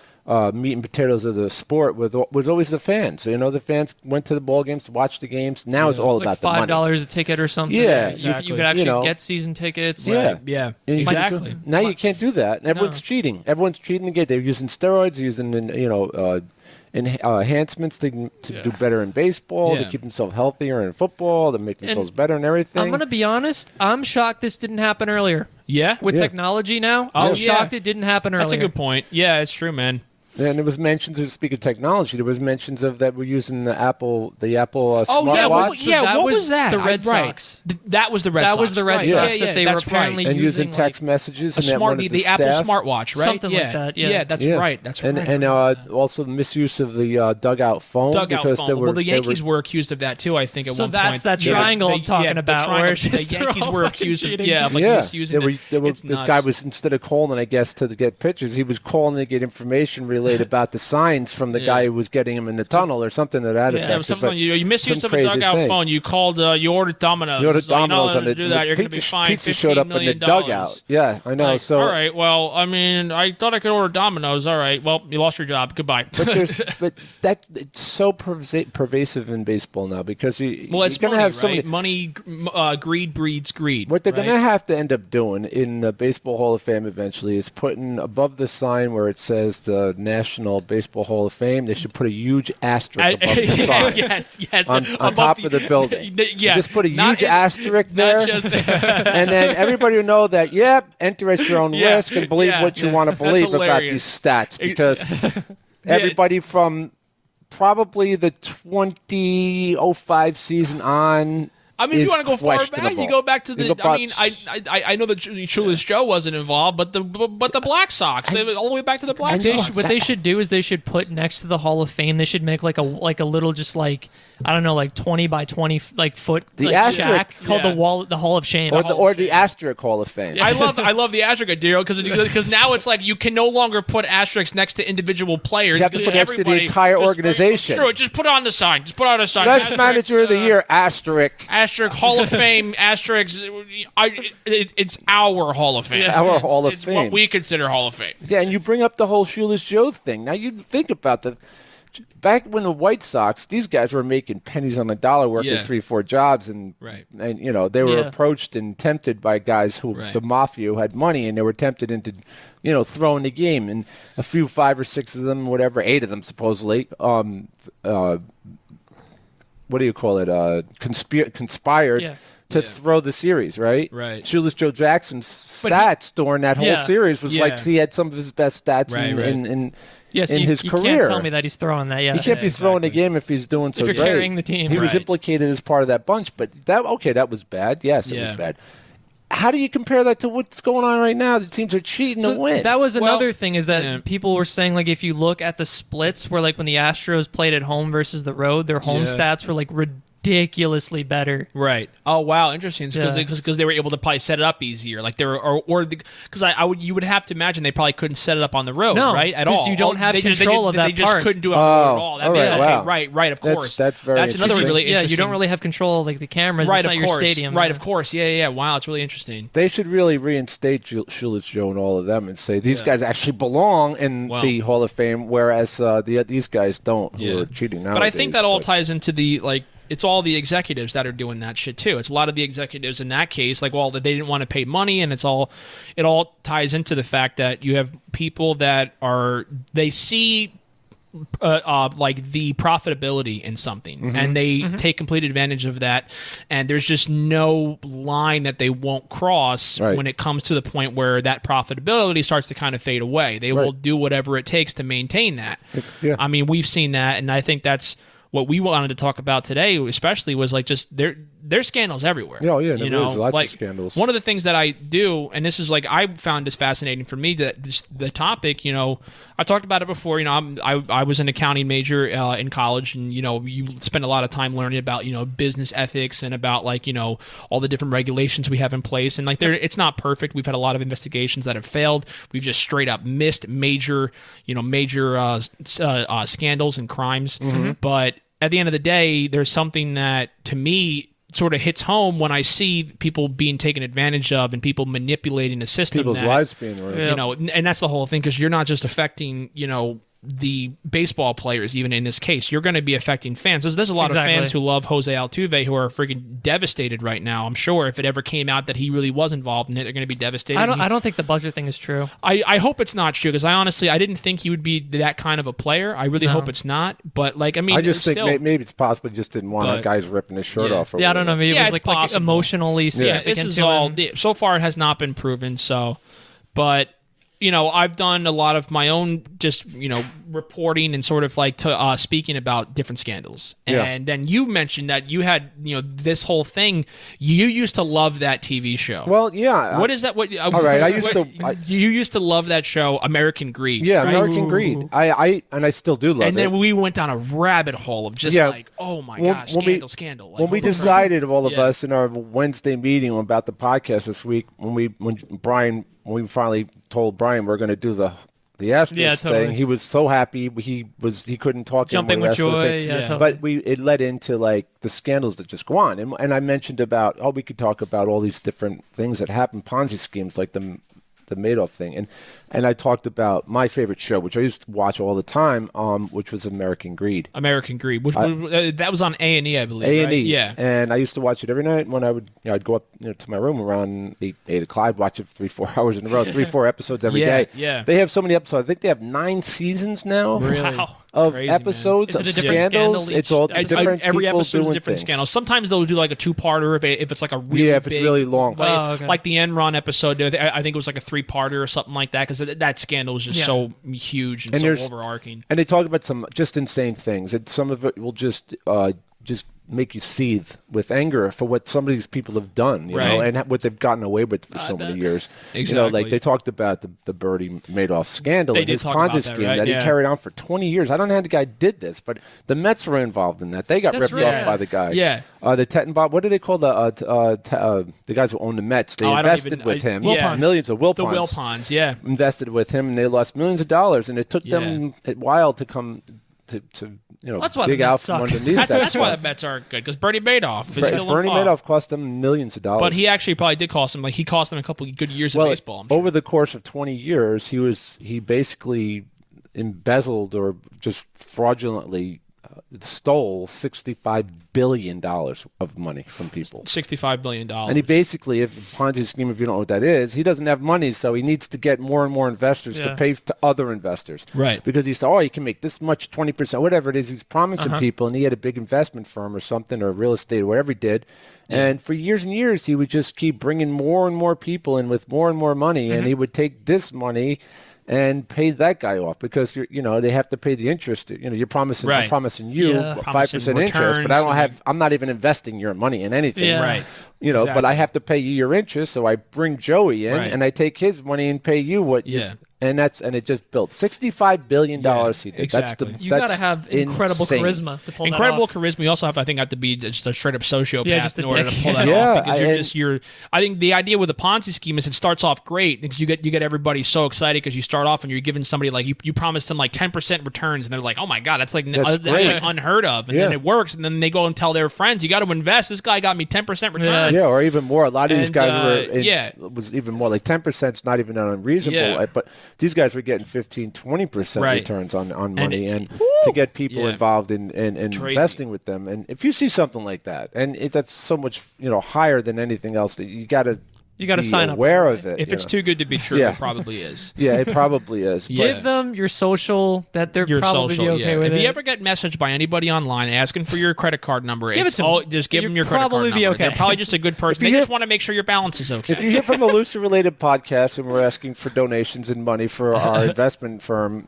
meat and potatoes of the sport was always the fans. The fans went to the ball games to watch the games. Now it's all about the money. $5 a ticket or something. Yeah, exactly. You could actually get season tickets. Yeah, exactly. Now you can't do that. And everyone's cheating. Everyone's cheating to get. They're using steroids. They're using enhancements to do better in baseball, to keep themselves healthier in football, to make themselves better in everything. I'm going to be honest. I'm shocked this didn't happen earlier. Yeah? With technology now, I'm shocked it didn't happen earlier. That's a good point. Yeah, it's true, man. And there was mentions of, speaking of technology, there was mentions of that we're using the Apple smartwatch. What was that? The Red Sox. That was the Red Sox. That was the Red Sox that they were apparently and using text messages. And the Apple smartwatch, right? Something like that. Yeah, that's right. That's right. And also the misuse of the dugout phone. Well, the Yankees were accused of that too. I think at one point. So that's that triangle I'm talking about. Where the Yankees were accused of misusing it. The guy was, instead of calling, I guess, to get pictures, he was calling to get information related about the signs from the guy who was getting him in the tunnel or something to that effect. You misuse of a dugout phone. You called. You ordered Domino's. You ordered Domino's on the do that. You're going to be fined pizza showed up in the dugout. Yeah, I know. So all right. Well, I mean, I thought I could order Domino's. All right. Well, you lost your job. Goodbye. But it's so pervasive in baseball now because it's going to have so many money. Greed breeds greed. What they're going to have to end up doing in the Baseball Hall of Fame eventually is putting above the sign where it says the National Baseball Hall of Fame, they should put a huge asterisk above the sign. Yes. On top of the building. Just put a huge asterisk there. And then everybody will know that, enter at your own risk and believe what you want to believe about these stats. Because everybody from probably the 2005 season on. I mean, if you want to go far back, you go back to the. I know that Shoeless Joe wasn't involved, but the Black Sox, all the way back to the Black Sox. What they should do is they should put next to the Hall of Fame. They should make like a little, just like, I don't know, like 20 by 20 foot shack called the Hall of Shame, or the Asterisk Hall of Fame. I love the asterisk, Daryl, because now it's like you can no longer put asterisks next to individual players. You have to put next to the entire organization. Just put it on the sign. Best manager of the year, asterisk. Hall of Fame, asterisk. It's our Hall of Fame. Our Hall of Fame. What we consider Hall of Fame. Yeah, and you bring up the whole Shoeless Joe thing. Now you think about back when the White Sox, these guys were making pennies on the dollar, working 3-4 jobs, and they were approached and tempted by guys who the mafia who had money, and they were tempted into throwing the game, and a few 5 or 6 of them, whatever, 8 of them supposedly. What do you call it? Conspired to throw the series, right? Right. Shoeless Joe Jackson's stats during that whole series was like he had some of his best stats in his career. You can't tell me that he's throwing that. Yeah, he can't be throwing the game if he's doing so great. If you're carrying the team, he was implicated as part of that bunch, but that was bad. Yes, it was bad. How do you compare that to what's going on right now? The teams are cheating to win. That was another thing, is that people were saying, like, if you look at the splits where, like, when the Astros played at home versus the road, their home stats were, like, ridiculously better. Right. Oh, wow. Interesting. Because they were able to probably set it up easier. Like, because you would have to imagine they probably couldn't set it up on the road, right? At all. Because you don't have control of that part. They just couldn't do it at all. Right, of course. That's another really interesting. Yeah, you don't really have control of, like, the cameras. Right, it's not your stadium. Right, of course. Yeah. Wow, it's really interesting. They should really reinstate Shoeless Joe and all of them and say these guys actually belong in the Hall of Fame, whereas these guys don't, who are cheating nowadays. But I think that all ties into the, like, it's all the executives that are doing that shit too. It's a lot of the executives in that case, like, well, that they didn't want to pay money, and it all ties into the fact that you have people that they see like the profitability in something, and they take complete advantage of that, and there's just no line that they won't cross when it comes to the point where that profitability starts to kind of fade away. They will do whatever it takes to maintain that. I mean, we've seen that, and I think that's what we wanted to talk about today, especially, was like just there's scandals everywhere. Oh, yeah, you there know, is lots like, of scandals. One of the things that I do, and this is like I found this fascinating for me, that the topic, you know, I talked about it before. You know, I was an accounting major in college, and you know, you spend a lot of time learning about, you know, business ethics and about, like, you know, all the different regulations we have in place, and like it's not perfect. We've had a lot of investigations that have failed. We've just straight up missed major scandals and crimes. But at the end of the day, there's something that, to me, sort of hits home when I see people being taken advantage of and people manipulating the system. People's lives being ruined. You know, and that's the whole thing, because you're not just affecting, you know, the baseball players, even in this case, you're going to be affecting fans. There's a lot of fans who love Jose Altuve who are freaking devastated right now. I'm sure if it ever came out that he really was involved in it, they're going to be devastated. I don't think the budget thing is true. I hope it's not true, because I didn't think he would be that kind of a player. I really hope it's not. But like, I mean, I just think maybe it's possible he just didn't want guys ripping his shirt off. I don't know. Maybe it was like emotionally significant. This is all. So far, it has not been proven. So, but. You know, I've done a lot of my own just, you know, reporting and sort of like speaking about different scandals. And then you mentioned that you had, you know, this whole thing. You used to love that TV show. Well, yeah. What is that? All right, you used to love that show, American Greed. Yeah, right? American Greed. I still do love it. And then we went down a rabbit hole of just like, oh my gosh, scandal. Like, when we decided, all of us, in our Wednesday meeting about the podcast this week, when we finally told Brian we're going to do the Astros thing, he was so happy. He couldn't talk jumping with joy. But it led into like the scandals that just go on, and I mentioned about we could talk about all these different things that happen, Ponzi schemes like the Madoff thing, and I talked about my favorite show, which I used to watch all the time, which was American Greed. Which that was on A&E, I believe. A&E, right? Yeah. And I used to watch it every night when I'd go up to my room around 8 o'clock. I'd watch it 3-4 hours in a row, 3-4 episodes every day. Yeah. They have so many episodes. I think they have 9 seasons now. Really? Wow. Of Crazy, episodes, of scandals. It's all different. Every people episode is doing different things. scandal. Sometimes they'll do like a 2-parter if it's like a really if it's really long. Like the Enron episode. I think it was like a 3-parter or something like that, because that scandal was just so huge and so overarching. And they talk about some just insane things. And some of it will just make you seethe with anger for what some of these people have done, you know, and what they've gotten away with for so many years. Exactly. You know, like they talked about the Bernie Madoff scandal and his Ponzi scheme that he carried on for 20 years. I don't know how the guy did this, but the Mets were involved in that. They got ripped off by the guy. Yeah. The Tettenbach, what do they call the guys who own the Mets? They invested with him. Millions of Wilpons. The Wilpons, yeah. Invested with him, and they lost millions of dollars, and it took them a while to come to dig out from underneath that's why the Mets aren't good, because Bernie Madoff is still Bernie Madoff cost them millions of dollars. But he actually probably did cost them. Like, he cost them a couple of good years of baseball. I'm sure. Over the course of 20 years, he basically embezzled or just fraudulently stole $65 billion of money from people. $65 billion. And he basically, if Ponzi scheme, if you don't know what that is, he doesn't have money, so he needs to get more and more investors to pay to other investors. Right. Because he said, you can make this much, 20%, whatever it is. He's promising people, and he had a big investment firm or something, or real estate, or whatever he did. Yeah. And for years and years, he would just keep bringing more and more people in with more and more money, and he would take this money and pay that guy off, because they have to pay the interest. You're promising, I'm promising you 5% interest, but I'm not even investing your money in anything. Yeah. Right. Exactly. But I have to pay you your interest, so I bring Joey in and I take his money and pay you what. And it just built $65 billion. He did. Exactly. You got to have incredible charisma to pull that off. Charisma. You also have to be just a straight up sociopath in order to pull that off. Because I think the idea with the Ponzi scheme is it starts off great because you get everybody so excited because you start off and you're giving somebody like you promise them like 10% returns and they're like, oh my god, that's like unheard of, and then it works, and then they go and tell their friends, you got to invest. This guy got me 10% returns. Yeah, or even more. A lot of these guys was even more, like 10% is not even unreasonable, but these guys were getting 15-20% returns on money, and to get people involved in investing with them. And if you see something like that, and that's so much higher than anything else, that you got to sign up. Aware of it. If it's too good to be true, it probably is. Yeah, it probably is. Give them your social that they're probably okay with. If you ever get messaged by anybody online asking for your credit card number, just give them your credit card number. Okay. They're probably just a good person. They just want to make sure your balance is okay. If you hear from a loosely related podcast and we're asking for donations and money for our investment firm,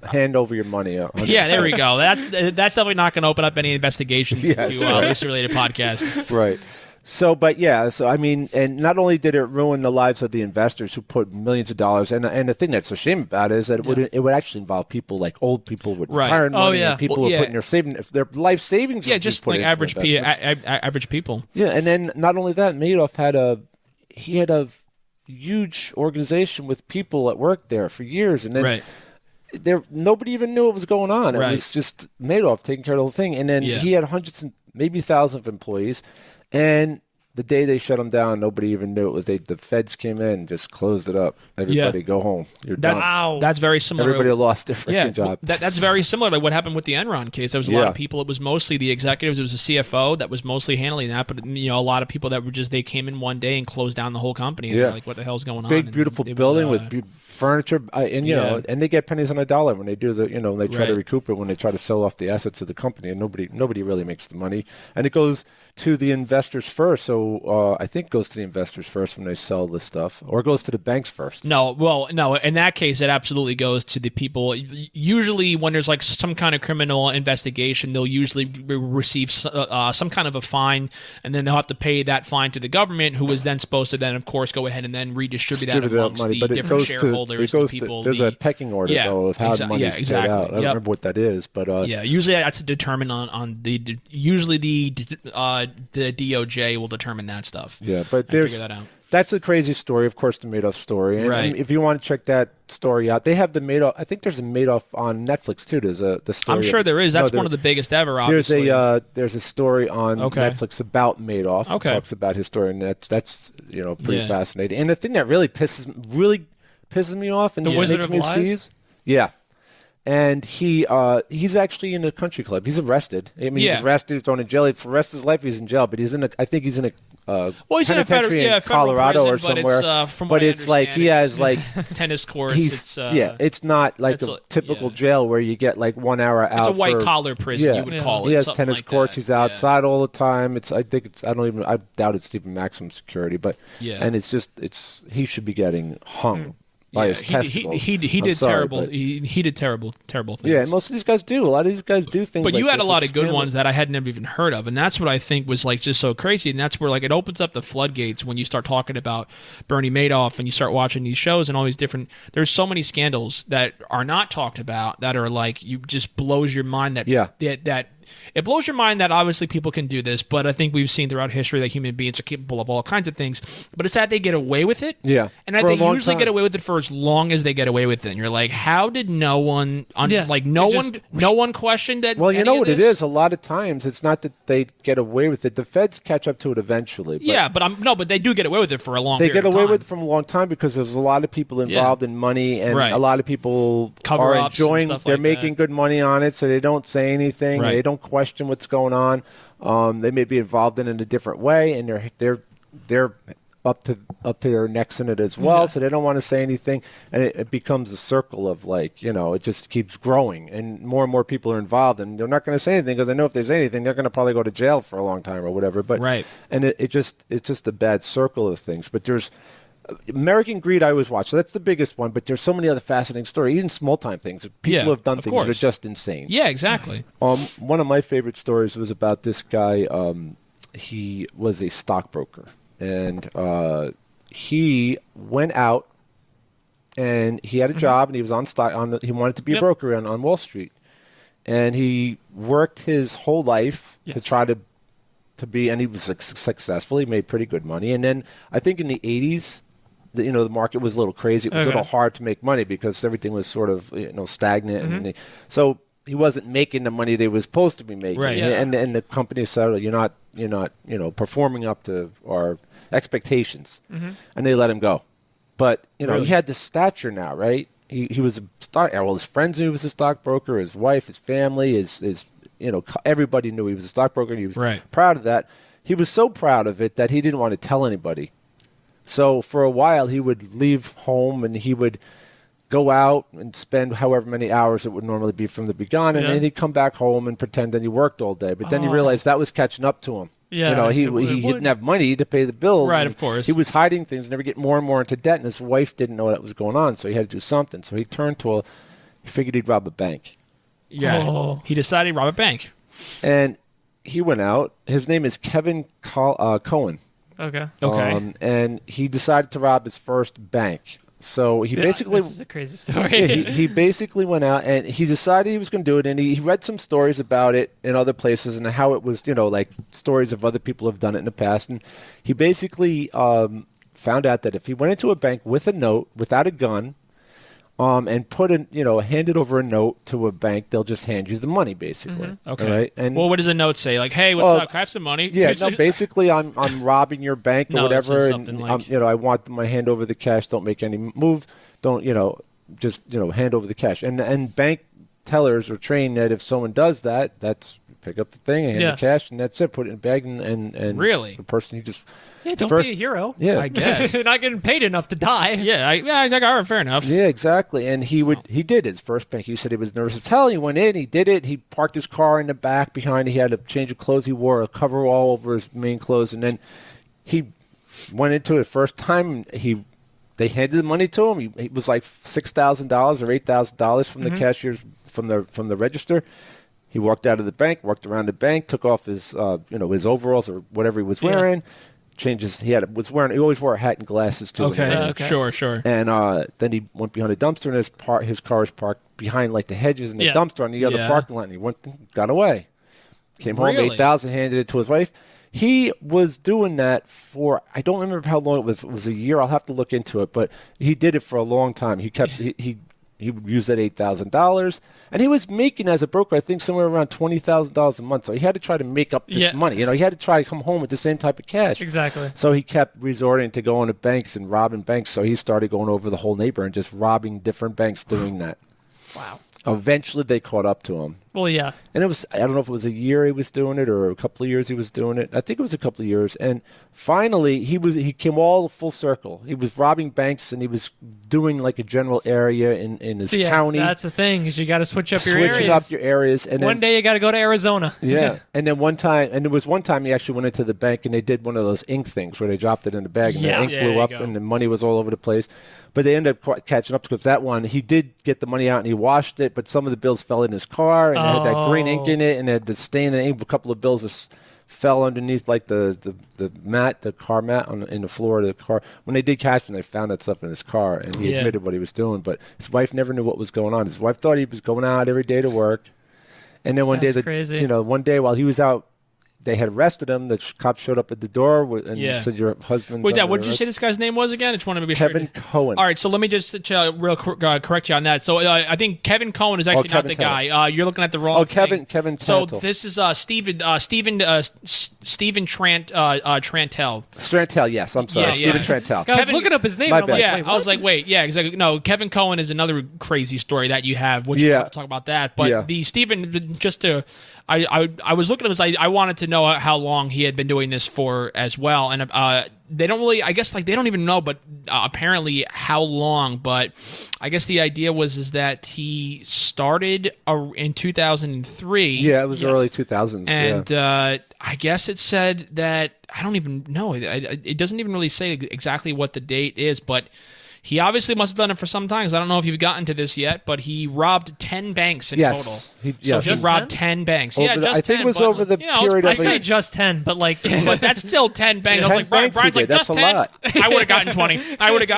hand over your money. 100%. Yeah, there we go. That's definitely not going to open up any investigations Yes, to right. race-related podcasts. Right. So, but yeah, so I mean, and not only did it ruin the lives of the investors who put millions of dollars, and the thing that's a shame about it is that it would actually involve people like old people with retired money, and people who are putting their life savings. Yeah, just like average people. Yeah, and then not only that, Madoff had a huge organization with people that worked there for years, and then nobody even knew what was going on. It was just Madoff taking care of the whole thing, and then he had hundreds and maybe thousands of employees. And the day they shut them down, nobody even knew it was. The feds came in and just closed it up. Everybody go home. You're done. Wow. That's very similar. Everybody lost their freaking job. That's very similar to what happened with the Enron case. There was a lot of people. It was mostly the executives. It was the CFO that was mostly handling that. But a lot of people that were they came in one day and closed down the whole company. And they're like, what the hell's going on? Big, beautiful building with furniture, and and they get pennies on a dollar when they do when they try to recoup it, when they try to sell off the assets of the company, and nobody really makes the money, and it goes to the investors first. So I think it goes to the investors first when they sell this stuff, or it goes to the banks first. No, in that case, it absolutely goes to the people. Usually, when there's like some kind of criminal investigation, they'll usually receive some kind of a fine, and then they'll have to pay that fine to the government, who is then supposed to then, of course, go ahead and then redistribute that amongst money, the different shareholders. There's a pecking order though of how the money's paid out. I don't remember what that is, but usually that's determined on the usually the DOJ will determine that stuff. Yeah, but figure that out. That's a crazy story, of course, the Madoff story. And if you want to check that story out, they have the Madoff. I think there's a Madoff on Netflix too. There's the story. I'm sure there is. That's one of the biggest ever. Obviously, there's a story on Netflix about Madoff. Okay. Talks about his story, and that's pretty fascinating. And the thing that really pisses me off and makes me seize. Yeah. And he's actually in a country club. He's arrested. I mean, he's arrested. He's thrown in jail. For the rest of his life, he's in jail. But he's I think he's in a he's in a penitentiary in Colorado prison, or somewhere. But it's like he has like tennis courts. It's not like a typical jail where you get like 1 hour out. It's a white collar prison. You would call it. He has tennis courts. He's outside all the time. I doubt it's even maximum security. But and he should be getting hung. By his testicles. He did terrible. He did terrible things. Yeah, and most of these guys do. A lot of these guys do things. But like you had this. a lot of good ones that I had never even heard of, and that's what I think was like just so crazy. And that's where like it opens up the floodgates when you start talking about Bernie Madoff and you start watching these shows and all these different. There's so many scandals that are not talked about that are like you just blows your mind that it blows your mind that obviously people can do this, but I think we've seen throughout history that human beings are capable of all kinds of things. But it's that they get away with it. Yeah. And they usually get away with it for as long as they get away with it. And you're like, how did no one questioned that? Well, you know what it is? A lot of times it's not that they get away with it. The feds catch up to it eventually. But they do get away with it for a long time. They get away with it from a long time because there's a lot of people involved in money, and a lot of people are enjoying, they're making good money on it, so they don't say anything. They don't question what's going on. They may be involved in it a different way, and they're up to their necks in it as well, so they don't want to say anything, and it becomes a circle of it just keeps growing, and more people are involved, and they're not going to say anything because they know if they say anything, they're going to probably go to jail for a long time or whatever. But and it's just a bad circle of things. But there's American Greed I always watch. So that's the biggest one, but there's so many other fascinating stories, even small-time things. People have done things that are just insane. Yeah, exactly. One of my favorite stories was about this guy. He was a stockbroker, and he went out, and he had a job, and he was on stock. He wanted to be a broker on Wall Street, and he worked his whole life to try to be, and he was successful. He made pretty good money, and then I think in the 80s, the market was a little crazy. It was a little hard to make money because everything was sort of stagnant, and so he wasn't making the money they were supposed to be making. Right. Yeah. And the company said, "You're not performing up to our expectations," and they let him go. But he had this stature now, right? He was his friends knew he was a stockbroker. His wife, his family, his everybody knew he was a stockbroker. And he was proud of that. He was so proud of it that he didn't want to tell anybody. So for a while, he would leave home and he would go out and spend however many hours it would normally be from the beginning, and then he'd come back home and pretend that he worked all day. But then he realized that was catching up to him. Yeah, he didn't have money to pay the bills. Right, of course. He was hiding things, never get more and more into debt, and his wife didn't know that was going on, so he had to do something. So he turned to He figured he'd rob a bank. Yeah. Oh. He decided to rob a bank. And he went out. His name is Kevin Cohen. Okay. Okay. And he decided to rob his first bank. So he basically... This is a crazy story. he basically went out and he decided he was going to do it. And he read some stories about it in other places and how it was, like stories of other people who have done it in the past. And he basically found out that if he went into a bank with a note, without a gun, and handed over a note to a bank, they'll just hand you the money, basically. Okay. Right? And well, what does the note say? Like, hey, what's up? Can I have some money? yeah, no, basically, I'm robbing your bank or No, it says whatever, something and like- I want my hand over the cash. Don't make any move. Don't just hand over the cash. And bank tellers are trained that if someone does that, that's pick up the thing and hand Yeah. the cash, and that's it. Put it in a bag, and Really? the person you just Yeah, don't first- be a hero. yeah. I guess. You're not getting paid enough to die. Yeah, all right, fair enough. Yeah, exactly. And he did his first bank. He said he was nervous as hell. He went in, he did it. He parked his car in the back behind. He had a change of clothes. He wore a coverall over his main clothes, and then he went into it first time. They handed the money to him. It was like $6,000 or $8,000 from the cashiers from the register. He walked out of the bank, walked around the bank, took off his his overalls or whatever he was wearing. Changes. He always wore a hat and glasses too. Okay. Okay. Sure. And then he went behind a dumpster, and his car is parked behind like the hedges in the Yeah. dumpster on the other Yeah. parking lot. And he got away. Came home, Really? $8,000, handed it to his wife. He was doing that for, I don't remember how long it was. It was a year. I'll have to look into it, but he did it for a long time. He kept he would use that $8,000, and he was making as a broker, I think, somewhere around $20,000 a month. So he had to try to make up this money. He had to try to come home with the same type of cash. Exactly. So he kept resorting to going to banks and robbing banks. So he started going over the whole neighborhood and just robbing different banks doing that. Wow. Eventually, they caught up to him. Well, yeah. And I don't know if it was a year he was doing it or a couple of years he was doing it. I think it was a couple of years. And finally, he came all full circle. He was robbing banks and he was doing like a general area in his So, yeah, county. that's the thing is you got to switch up your Switching areas. up your areas. And One then, day you got to go to Arizona. yeah. And then there was one time he actually went into the bank and they did one of those ink things where they dropped it in the bag and Yeah. the ink Yeah, blew there up you go. and the money was all over the place. But they ended up catching up because that one, he did get the money out and he washed it, but some of the bills fell in his car and it had that green ink in it and it had the stain in the ink. A couple of bills just fell underneath like the car mat in the floor of the car. When they did catch him, they found that stuff in his car and he admitted what he was doing. But his wife never knew what was going on. His wife thought he was going out every day to work. And then one That's day, crazy. one day while he was out, they had arrested him. The cops showed up at the door and said, "Your husband's Wait, under what did you arrest." say this guy's name was again? I just wanted to be Kevin sure. Cohen. All right, so let me just correct you on that. So I think Kevin Cohen is actually not Kevin the Tennant. guy. You're looking at the wrong. Kevin thing. So Tantel. this is Stephen Trantel. Strantel, yes. I'm sorry. Yeah, Stephen yeah. Trantel. I was Kevin- looking up his name. My and I'm bad. like, Yeah, wait, I was what? like, wait, yeah, exactly. No, Kevin Cohen is another crazy story that you have, which we'll have to talk about that. But the Stephen, I was looking at this. I wanted to know how long he had been doing this for as well, and they don't really. I guess they don't even know, but apparently how long. But I guess the idea is that he started in 2003. Yeah, it was early 2000s. And I guess it said that I don't even know. It doesn't even really say exactly what the date is, but he obviously must have done it for some time. 'Cause I don't know if you've gotten to this yet, but he robbed 10 banks in total. So he Just robbed 10? 10 banks. Over Yeah, the- just I think 10, it was but, over the period I of say just 10, but like, but that's still 10 banks. I 10 was like, Brian's banks he like, did. That's just a 10? lot. I would have gotten 20. I could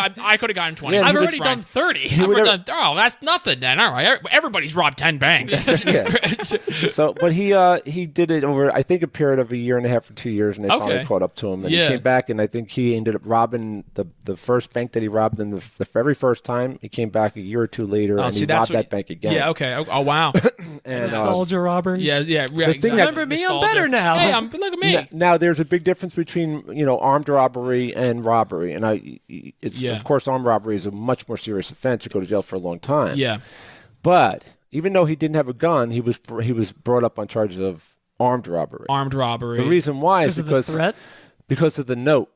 have gotten 20. Yeah, I've he already Brian. done 30. I've already done, that's nothing then. All right. Everybody's robbed 10 banks. Yeah. So, but he did it over, I think, a period of a year and a half or 2 years, and they finally caught up to him. And he came back, and I think he ended up robbing the first bank that he robbed in the very first time. He came back a year or two later, and he robbed that bank again. Yeah, okay. Oh, wow. And, Nostalgia robbery. Yeah. thing that- Remember me? I'm better now. Hey, look at me. Now, there's a big difference between armed robbery and robbery, and of course armed robbery is a much more serious offense. You go to jail for a long time. Yeah. But even though he didn't have a gun, he was brought up on charges of armed robbery. Armed robbery. The reason why is Because of the threat? because of the note.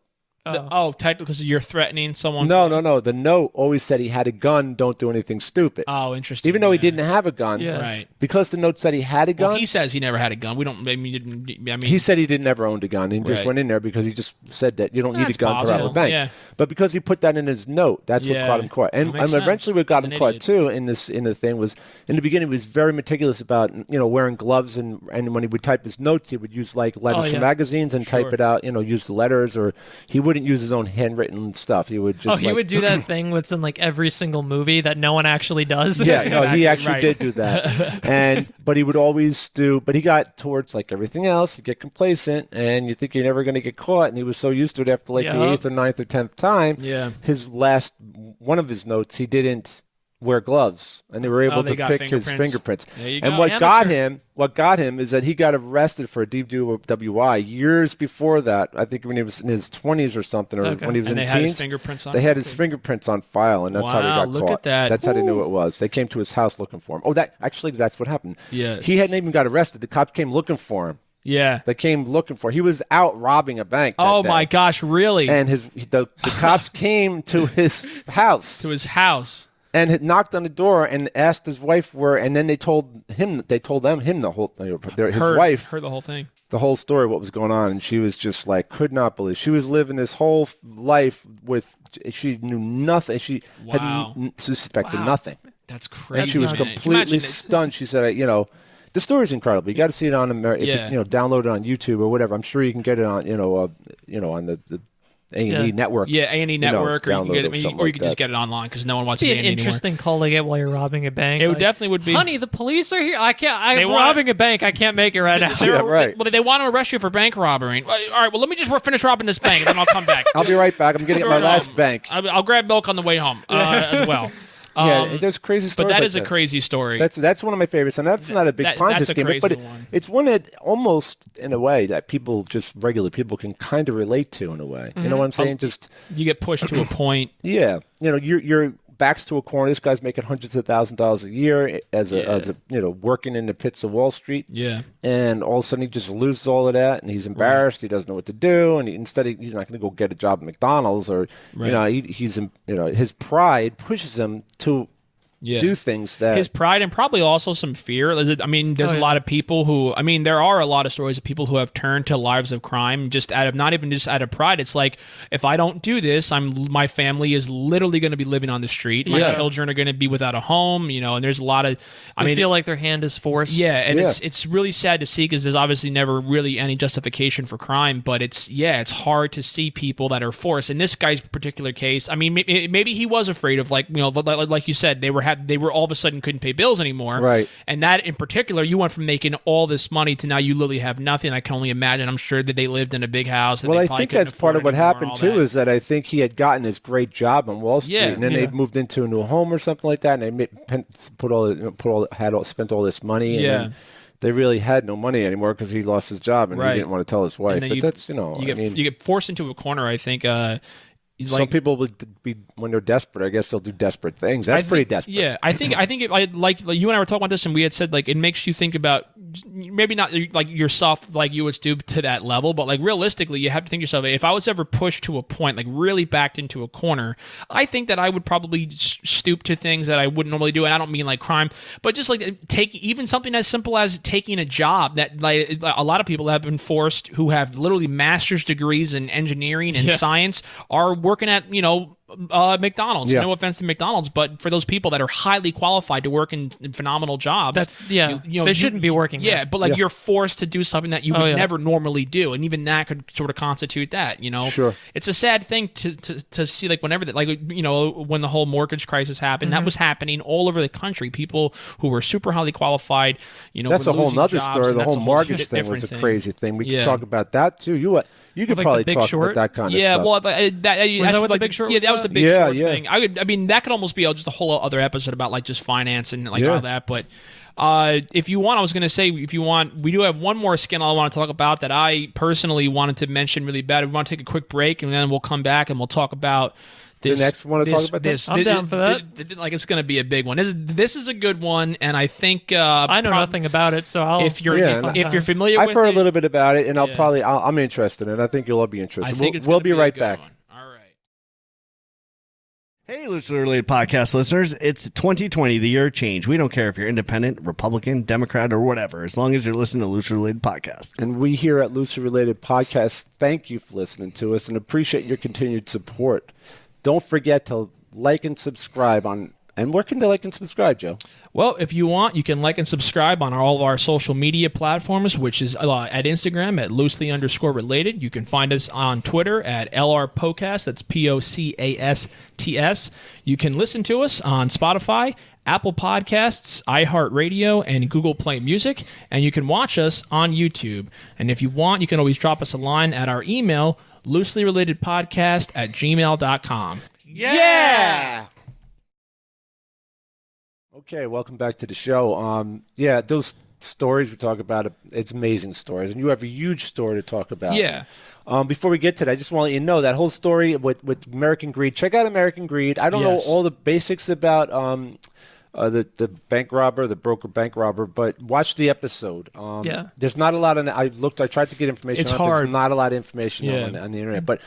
Technically, because you're threatening someone. No. The note always said he had a gun. Don't do anything stupid. Oh, interesting. Even though he didn't have a gun, right? Because the note said he had a gun. Well, he says he never had a gun. We don't. I mean, he said he didn't ever own a gun. He just went in there because he just said that you don't need a gun to rob a bank. Yeah. But because he put that in his note, that's what caught him caught. And eventually, what got him caught too in the thing was in the beginning he was very meticulous about wearing gloves and when he would type his notes, he would use like letters from magazines and type it out. Use the letters, or he wouldn't use his own handwritten stuff. He would just he would do that thing what's in like every single movie that no one actually does. Yeah, exactly. He actually did do that. But he would always do. But he got towards like everything else. He'd get complacent, and you think you're never going to get caught. And he was so used to it after like the 8th or 9th or 10th time. Yeah. His last one of his notes, he didn't wear gloves, and they were able to pick his fingerprints. There you and go. what got him is that he got arrested for a DWI years before that. I think when he was in his 20s or something, or when he was in teens. Had his fingerprints on they had his fingerprints on file, and that's how he got look caught. At that. That's how they knew it was. They came to his house looking for him. That's what happened. Yeah. He hadn't even got arrested. The cops came looking for him. Yeah. They came looking for him. He was out robbing a bank that Oh, day. my gosh, really? And the cops came to his house. To his house. And had knocked on the door and asked his wife where, and then they told him the whole, his wife, heard the whole thing, the whole story, what was going on, and she was just like, could not believe she was living this whole life she knew nothing, she had suspected nothing. That's crazy. And she was completely stunned. She said, the story's incredible. You got to see it on download it on YouTube or whatever. I'm sure you can get it on, on the A&E network. Yeah, A&E network, or you can get it, or you can just get it online because no one watches A&E anymore. It'd be an interesting call to get while you're robbing a bank. It definitely would be. Honey, the police are here. I'm robbing a bank. I can't make it right now. Yeah, right. Well, they want to arrest you for bank robbery. All right, well, let me just finish robbing this bank, and then I'll come back. I'll be right back. I'm getting my last bank. I'll grab milk on the way home as well. There's crazy stories. But that is a crazy story. That's one of my favorites, and that's not a big Ponzi scheme, but it's one that almost, in a way, that regular people can kind of relate to in a way. You know what I'm saying? Just you get pushed to a point. Yeah, you're back's to a corner. This guy's making hundreds of $1,000s a year as a working in the pits of Wall Street. Yeah, and all of a sudden he just loses all of that, and he's embarrassed. He doesn't know what to do, and he's not going to go get a job at McDonald's or his pride pushes him to do things that his pride and probably also some fear. I mean, there's a lot of people who. I mean, there are a lot of stories of people who have turned to lives of crime just out of not even just out of pride. It's like, if I don't do this, my family is literally going to be living on the street. My children are going to be without a home. And there's a lot of. I feel like their hand is forced. Yeah, and it's really sad to see because there's obviously never really any justification for crime, but it's hard to see people that are forced. In this guy's particular case, I mean, maybe he was afraid of like you said, they were all of a sudden couldn't pay bills anymore. Right. And that in particular, you went from making all this money to now you literally have nothing. I can only imagine. I'm sure that they lived in a big house. Well, I think that's part of what happened too, is that I think he had gotten this great job on Wall Street, and then they moved into a new home or something like that, and they spent all this money, and then they really had no money anymore because he lost his job and he didn't want to tell his wife. But you get forced into a corner. I think. Some people would be, when they're desperate, I guess they'll do desperate things. That's pretty desperate. Yeah, I think like you and I were talking about this, and we had said like it makes you think about maybe not like yourself like you would stoop to that level, but like realistically, you have to think to yourself, if I was ever pushed to a point, like really backed into a corner, I think that I would probably stoop to things that I wouldn't normally do, and I don't mean like crime, but just like take even something as simple as taking a job that like a lot of people have been forced who have literally master's degrees in engineering and science are working at McDonald's. No offense to McDonald's, but for those people that are highly qualified to work in phenomenal jobs, they shouldn't be working. Yeah, but like you're forced to do something that you would never normally do, and even that could sort of constitute that. Sure. It's a sad thing to see. Like whenever that, when the whole mortgage crisis happened, that was happening all over the country. People who were super highly qualified. That's a whole nother story. The whole mortgage thing was a crazy thing. We could talk about that too. You could probably talk about that kind of stuff. Yeah, well, that was the Big Short. Yeah, that was the Big Short thing. I mean, that could almost be just a whole other episode about like just finance and like all that. But if you want, I was going to say, if you want, we do have one more scandal I want to talk about that I personally wanted to mention really bad. We want to take a quick break and then we'll come back and we'll talk about The next one to talk about I'm down for that. Like it's going to be a big one. This is a good one, and I think I know nothing about it, so I'll. If you're familiar, I've with heard it, a little bit about it, and I'm interested in it. I think you'll all be interested. We'll be right back. One. All right. Hey, Loosely Related Podcast listeners. It's 2020, the year of change. We don't care if you're independent, Republican, Democrat, or whatever, as long as you're listening to Loosely Related Podcast. And we here at Loosely Related Podcast thank you for listening to us and appreciate your continued support. Don't forget to like and subscribe on. And where can they like and subscribe, Joe? Well, if you want, you can like and subscribe on all of our social media platforms, which is at Instagram at loosely_related. You can find us on Twitter at LRPodcast. That's POCASTS. You can listen to us on Spotify, Apple Podcasts, iHeartRadio, and Google Play Music. And you can watch us on YouTube. And if you want, you can always drop us a line at our email, looselyrelatedpodcast@gmail.com. Yeah! Okay, welcome back to the show. Those stories we talk about, it's amazing stories, and you have a huge story to talk about. Yeah. Before we get to that, I just want to let you know that whole story with American Greed. Check out American Greed. I don't know all the basics about the bank robber, the broker bank robber, but watch the episode. There's not a lot on it. I tried to get information it's on hard. There's not a lot of information on the internet, but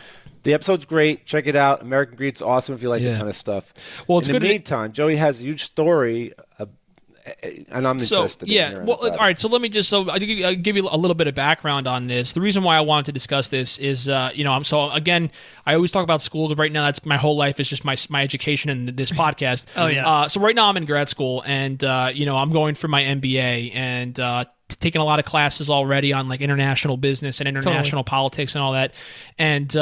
the episode's great. Check it out. American Greed's awesome if you like that kind of stuff. Well, it's in the meantime, Joey has a huge story, and I'm interested in hearing about it. All right. So let me I'll give you a little bit of background on this. The reason why I wanted to discuss this is, again, I always talk about school. Right now, that's my whole life is just my education and this podcast. Oh, yeah. So right now I'm in grad school, and I'm going for my MBA and taking a lot of classes already on like international business and international politics and all that, and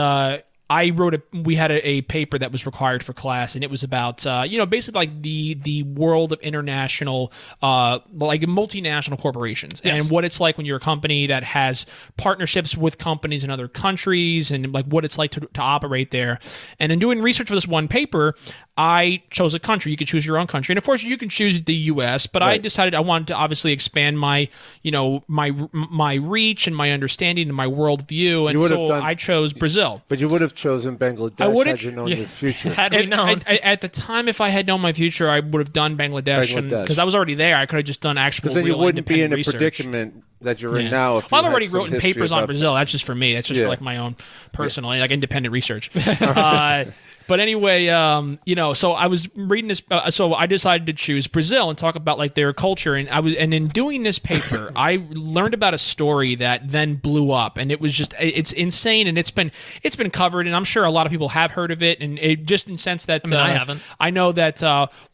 we had a paper that was required for class, and it was about, basically like the world of international, like multinational corporations and what it's like when you're a company that has partnerships with companies in other countries and like what it's like to operate there. And in doing research for this one paper, I chose a country. You could choose your own country. And of course you can choose the US, but I decided I wanted to obviously expand my reach and my understanding and my worldview. And so I chose Brazil. But you would have chosen Bangladesh had you known your future. Had we known. At the time, if I had known my future, I would have done Bangladesh. Because I was already there. I could have just done actual Because then you wouldn't be in a research. predicament that you're in now. If I've already written papers on Brazil. That's just for me. That's just for like my own personal, like independent research. But anyway, so I was reading this. So I decided to choose Brazil and talk about like their culture. And and in doing this paper, I learned about a story that then blew up, and it's insane, and it's been covered, and I'm sure a lot of people have heard of it, and it just in the sense that I haven't. I know that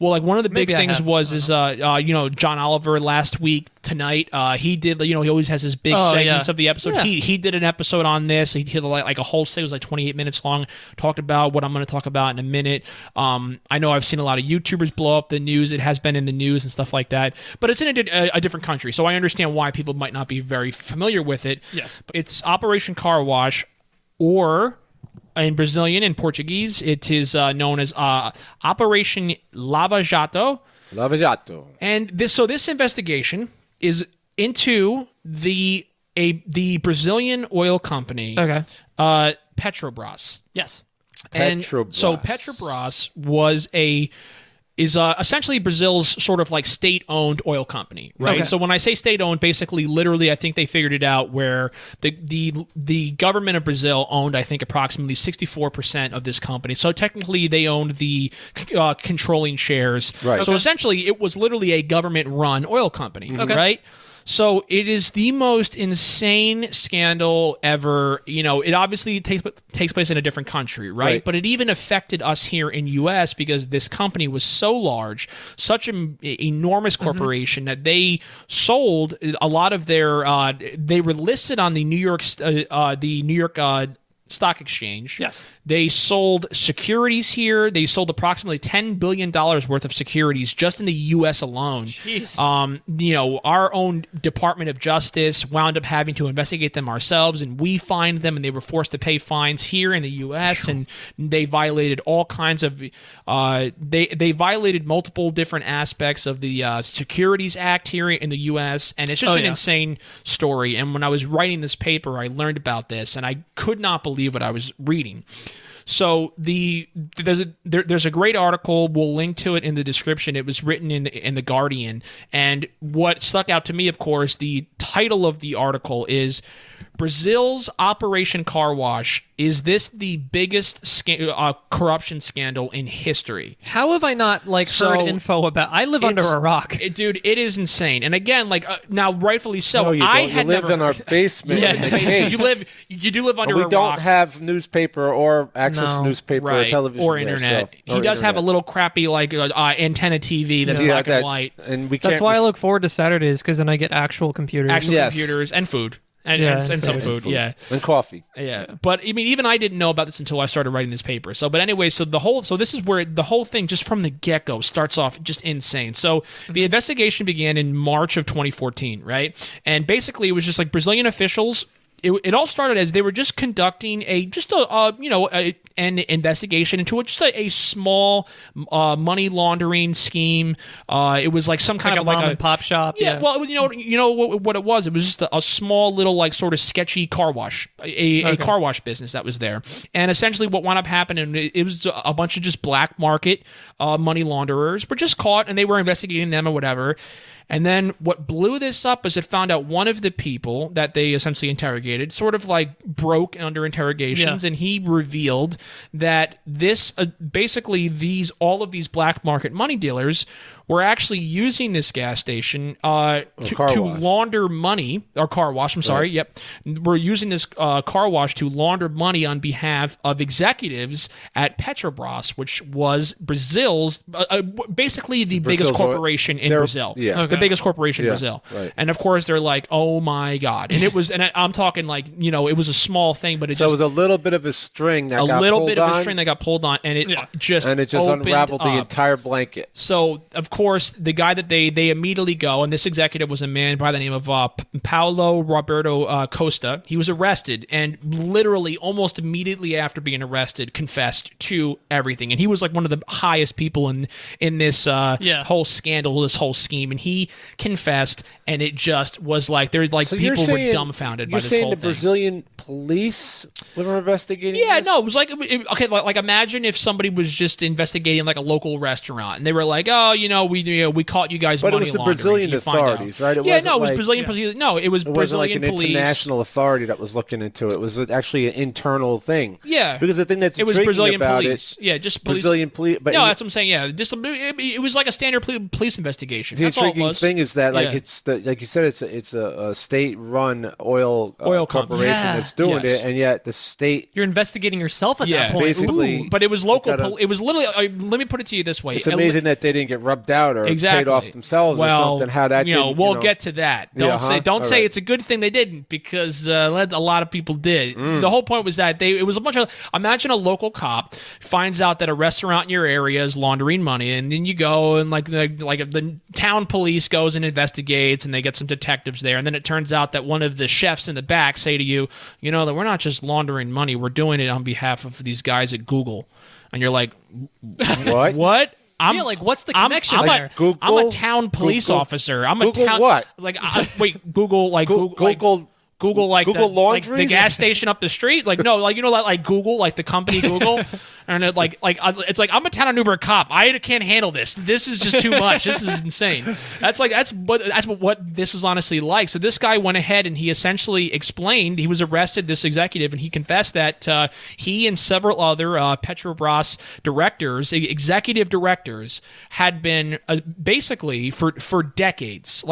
like one of the big things was John Oliver last week tonight. He did he always has his big segments of the episode. Yeah. He did an episode on this. He did like a whole thing. It was like 28 minutes long. Talked about what I'm going to talk about in a minute. I know I've seen a lot of YouTubers blow up the news. It has been in the news and stuff like that, but it's in a different country, so I understand why people might not be very familiar with it. Yes, it's Operation Car Wash, or in Brazilian and Portuguese, it is known as Operation Lava Jato. Lava Jato. And this investigation is into the Brazilian oil company, Petrobras. Yes. And Petrobras. So Petrobras is essentially Brazil's sort of like state-owned oil company, right? Okay. So when I say state-owned, basically, literally, I think they figured it out where the government of Brazil owned, I think, approximately 64% of this company. So technically, they owned the controlling shares. Right. So essentially, it was literally a government-run oil company, right? So it is the most insane scandal ever. It obviously takes place in a different country, right? But it even affected us here in U.S. because this company was so large, such an enormous corporation that they sold a lot of their. They were listed on the New York Stock Exchange. Yes. They sold securities here. They sold approximately $10 billion worth of securities just in the U.S. alone. Jeez. Our own Department of Justice wound up having to investigate them ourselves, and we fined them, and they were forced to pay fines here in the U.S., and they violated all kinds of... They violated multiple different aspects of the Securities Act here in the U.S., and it's just an insane story. And when I was writing this paper, I learned about this, and I could not believe what I was reading. So there's a great article. We'll link to it in the description. It was written in the Guardian, and what stuck out to me, of course, the title of the article is Brazil's Operation Car Wash. Is this the biggest corruption scandal in history? How have I not heard info about? I live under a rock, dude. It is insane. And again, now rightfully so. No, you I don't. had You live never in our basement. Yeah, in the cave. you do live under And a we don't rock. have newspaper or access No. to newspaper or Right, television or there, internet. so- He or does have a internet. little crappy antenna TV that's black and white. and we That's can't why I res- look forward to Saturdays because then I get actual computers. Actual Yes. computers and food. And, Yeah, and and some food. food, yeah. and coffee. Yeah, but I mean, even I didn't know about this until I started writing this paper. So, but anyway, so this is where the whole thing, just from the get go, starts off just insane. So, the investigation began in March of 2014, right? And basically, it was just like Brazilian officials. It all started as they were just conducting an investigation into just a small money laundering scheme. It was like some kind Like of a mom and pop shop. yeah, well, you know what it was. It was just a small little sort of sketchy car wash, a car wash business that was there. And essentially, what wound up happening, it was a bunch of just black market money launderers were just caught, and they were investigating them or whatever. And then what blew this up is it found out one of the people that they essentially interrogated sort of broke under interrogations, and he revealed that this basically all of these black market money dealers were actually using this gas station to launder money, or car wash, I'm sorry, yep. We're using this car wash to launder money on behalf of executives at Petrobras, which was Brazil's, basically the biggest corporation in Brazil. Yeah. The biggest corporation in Brazil. Right. And of course, they're like, oh my God. And it was, and I'm talking it was a small thing, but it was a little bit of a string that got a little pulled bit of a on, string that got pulled on, and it just unraveled the up. entire blanket. So, of course, the guy that they immediately go, and this executive was a man by the name of Paulo Roberto Costa. He was arrested, and literally almost immediately after being arrested, confessed to everything. And he was one of the highest people in this whole scandal, this whole scheme. And he confessed, and it just was so people were dumbfounded by this whole You're saying the thing. Brazilian police were investigating Yeah, this? no, it was imagine if somebody was just investigating a local restaurant, and they were like, oh, we caught you guys But it money was the laundering. Brazilian You find out. authorities, right? It Yeah, wasn't no, it was like- Brazilian police. No, it was It wasn't Brazilian like an police. international authority that was looking into it. It was actually an internal thing. Yeah, Because the thing that's it was intriguing Brazilian about police. Yeah, just police. Brazilian police. But No, that's what I'm saying. Yeah, just it was like a standard police investigation. the That's all it intriguing was. thing is that Yeah. it's like you said, it's a state-run oil company. corporation Yeah. that's doing Yes. it, and yet the state. You're investigating yourself at that point. basically. But it was local. gotta- It was literally. Let me put it to you this way. It's amazing that they didn't get rubbed out or Exactly. paid off themselves or something. How that we'll get to that. Don't Yeah, say huh? All right. it's a good thing they didn't, because a lot of people did. The whole point was that it was a bunch of, imagine a local cop finds out that a restaurant in your area is laundering money, and then you go and the town police goes and investigates, and they get some detectives there, and then it turns out that one of the chefs in the back say to you, that we're not just laundering money, we're doing it on behalf of these guys at Google. And you're like, What? what? What's the connection there? I'm a town police Google- officer. I'm Google a town. what? Wait, Google Google Google the laundries? gas station up the street, Google, the company Google, and it's I'm a town of Newburgh cop. I can't handle this. This is just too much. This is insane. That's what this was honestly like. So this guy went ahead and he essentially explained. He was arrested, this executive, and he confessed that he and several other Petrobras directors, executive directors, had been basically for decades,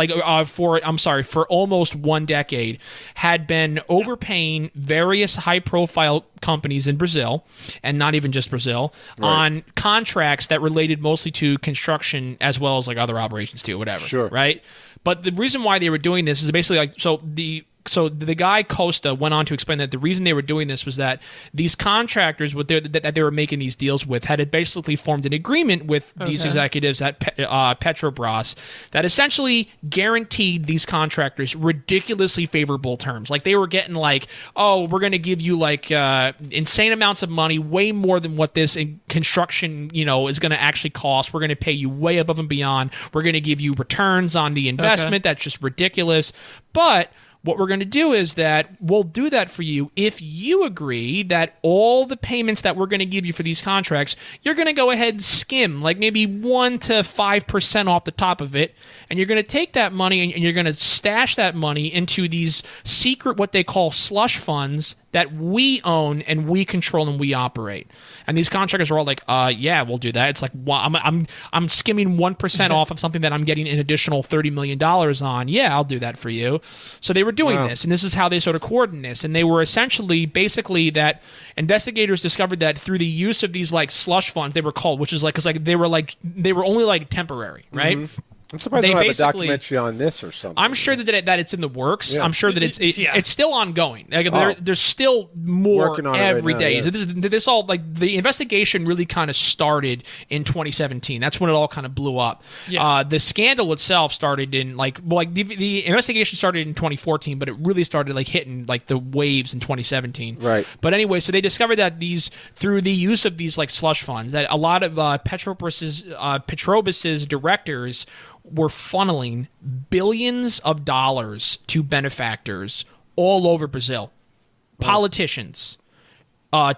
for almost one decade, had been overpaying various high-profile companies in Brazil, and not even just Brazil, on contracts that related mostly to construction as well as other operations too, whatever. Sure. Right? But the reason why they were doing this is basically so the guy Costa went on to explain that the reason they were doing this was that these contractors that they were making these deals with had basically formed an agreement with these executives at Petrobras that essentially guaranteed these contractors ridiculously favorable terms. Like they were getting we're going to give you insane amounts of money, way more than what this construction is going to actually cost. We're going to pay you way above and beyond. We're going to give you returns on the investment. That's just ridiculous. But what we're going to do is that we'll do that for you if you agree that all the payments that we're going to give you for these contracts, you're going to go ahead and skim like maybe 1 to 5% off the top of it, and you're going to take that money and you're going to stash that money into these secret, what they call slush funds that we own and we control and we operate. And these contractors are all like, yeah, we'll do that. It's like, well, I'm skimming 1% off of something that I'm getting an additional $30 million on. Yeah, I'll do that for you. So they were doing this, and this is how they sort of coordinated this. And they were essentially, basically, that investigators discovered that through the use of these like slush funds, they were called, which is like, because like they were only like temporary, right? Mm-hmm. I'm surprised they don't have a documentary on this or something. I'm sure that it's in the works. Yeah. I'm sure that it's still ongoing. Like, there's still more every day. Yeah. So this all, like, the investigation really kind of started in 2017. That's when it all kind of blew up. Yeah. The scandal itself started in the investigation started in 2014, but it really started like hitting like the waves in 2017. Right. But anyway, so they discovered that through the use of these like slush funds, that a lot of Petrobras' directors were funneling billions of dollars to benefactors all over Brazil. Politicians,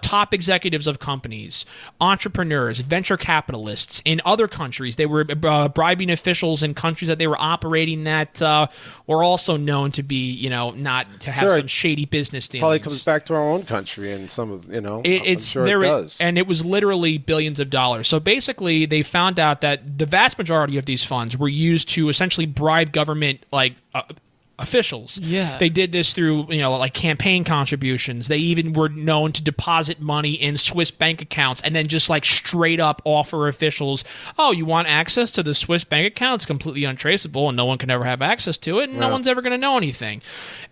top executives of companies, entrepreneurs, venture capitalists in other countries. They were bribing officials in countries that they were operating that were also known to be, not to have some shady business dealings. Probably comes back to our own country and some of, I'm sure it does. And it was literally billions of dollars. So basically, they found out that the vast majority of these funds were used to essentially bribe government, officials. Yeah. They did this through, like campaign contributions. They even were known to deposit money in Swiss bank accounts and then just like straight up offer officials, oh, you want access to the Swiss bank account? It's completely untraceable and no one can ever have access to it and no one's ever going to know anything.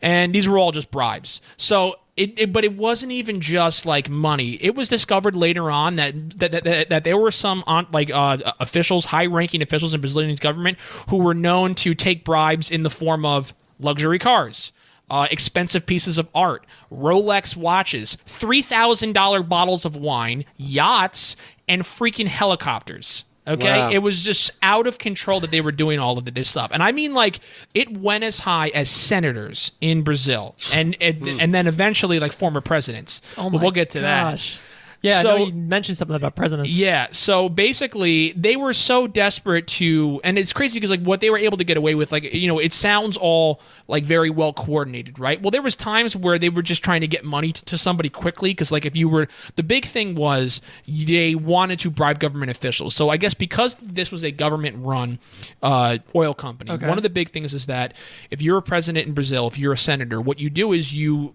And these were all just bribes. So but it wasn't even just like money. It was discovered later on that there were some officials, high-ranking officials in Brazilian government who were known to take bribes in the form of luxury cars, expensive pieces of art, Rolex watches, $3,000 bottles of wine, yachts, and freaking helicopters. Okay, Wow. It was just out of control that they were doing all of this stuff, and I mean, like, it went as high as senators in Brazil, and then eventually like former presidents. Oh my we'll get to gosh. that. Yeah, So- I know you mentioned something about presidents. Yeah, so basically they were so desperate to, and it's crazy because like what they were able to get away with, like, it sounds all like very well coordinated, right? Well, there was times where they were just trying to get money to somebody quickly because like the big thing was they wanted to bribe government officials. So I guess because this was a government-run oil company, one of the big things is that if you're a president in Brazil, if you're a senator, what you do is you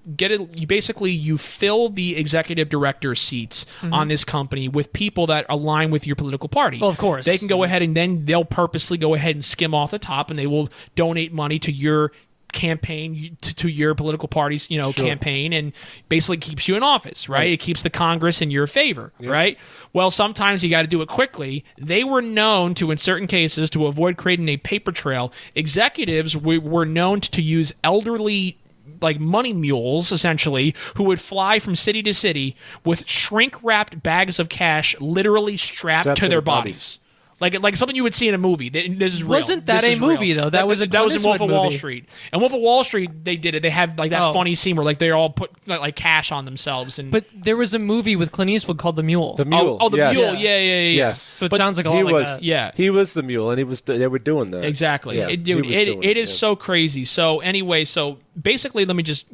fill the executive director seats on this company with people that align with your political party. Well, of course. They can go ahead and then they'll purposely go ahead and skim off the top and they will donate money to your campaign, to your political party's campaign, and basically keeps you in office, right? It keeps the Congress in your favor, right? Well, sometimes you got to do it quickly. They were known to, in certain cases, to avoid creating a paper trail, executives were known to use elderly like money mules, essentially, who would fly from city to city with shrink-wrapped bags of cash literally strapped to their bodies. Like something you would see in a movie. This is real. Wasn't that This a is movie, real. though? That was in Wolf of Wall movie. Street. And Wolf of Wall Street, they did it. They had like that funny scene where like they all put like cash on themselves. And But there was a movie with Clint Eastwood called The Mule. The Mule. the yes. mule. Yeah. Yes. So it sounds like a lot He like was, that. Yeah. He was the mule, and they were doing that. Exactly. Yeah, Dude, he was doing it is yeah. so crazy. So anyway, so basically, let me just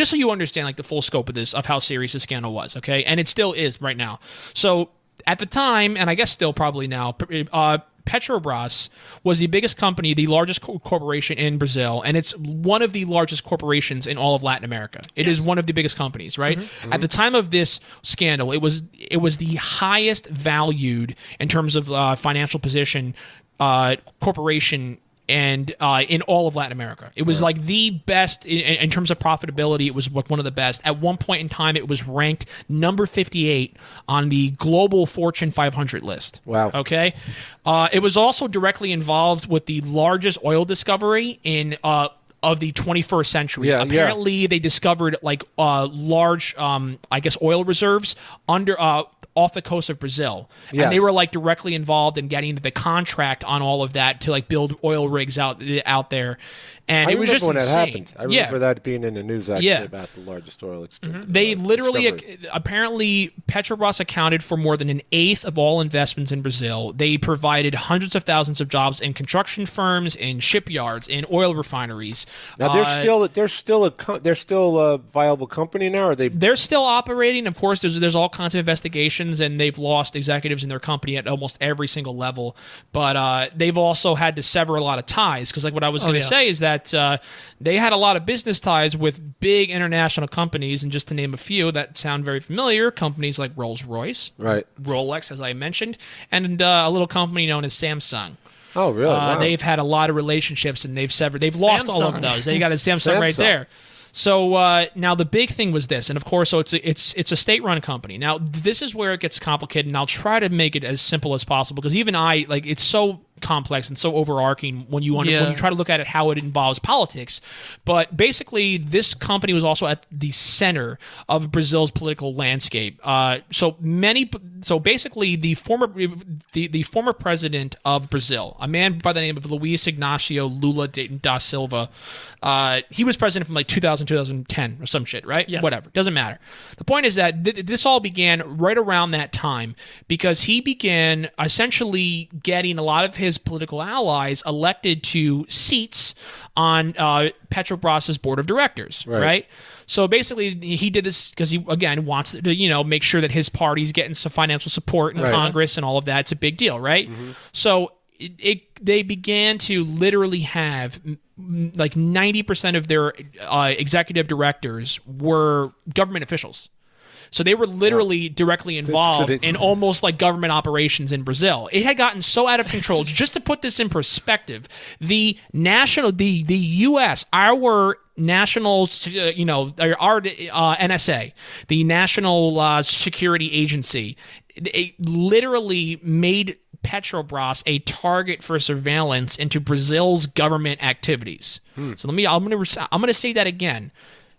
so you understand like the full scope of this, of how serious this scandal was, okay? And it still is right now. So at the time, and I guess still probably now, Petrobras was the biggest company, the largest corporation in Brazil, and it's one of the largest corporations in all of Latin America. It is one of the biggest companies, right? Mm-hmm. At the time of this scandal, it was the highest valued in terms of financial position corporation and in all of Latin America. It was like the best in terms of profitability. It was one of the best. At one point in time, it was ranked number 58 on the global Fortune 500 list. Wow. Okay. It was also directly involved with the largest oil discovery in of the 21st century. Yeah, Apparently, they discovered like large, I guess, oil reserves off the coast of Brazil. Yes. And they were like directly involved in getting the contract on all of that to like build oil rigs out there. And I it was remember just when insane. that happened. I remember that being in the news actually about the largest oil exchange. They literally, apparently, Petrobras accounted for more than an eighth of all investments in Brazil. They provided hundreds of thousands of jobs in construction firms, in shipyards, in oil refineries. Now they're still a viable company now. Or They're still operating. Of course, there's all kinds of investigations, and they've lost executives in their company at almost every single level. But they've also had to sever a lot of ties because, like, what I was going to say is that they had a lot of business ties with big international companies, and just to name a few that sound very familiar, companies like Rolls-Royce, right, Rolex, as I mentioned, and a little company known as Samsung. Oh, really? Wow. They've had a lot of relationships, and they've lost all of those. They got a Samsung right there. So now the big thing was this, and of course, so it's a state-run company. Now this is where it gets complicated, and I'll try to make it as simple as possible because even it's so complex and so overarching when you when you try to look at it how it involves politics. But basically, this company was also at the center of Brazil's political landscape. So basically, the former president of Brazil, a man by the name of Luiz Ignacio Lula da Silva, he was president from like 2000 2010 or some shit, right? Yes. Whatever, doesn't matter. The point is that this all began right around that time because he began essentially getting a lot of his political allies elected to seats on Petrobras's board of directors, right? So basically, he did this because he, again, wants to, make sure that his party's getting some financial support in Congress and all of that. It's a big deal, right? Mm-hmm. So they began to literally have like 90% of their executive directors were government officials. So they were literally directly involved in almost like government operations in Brazil. It had gotten so out of control. Just to put this in perspective, the U.S., our national, our NSA, the National Security Agency, it literally made Petrobras a target for surveillance into Brazil's government activities. So I'm going to say that again.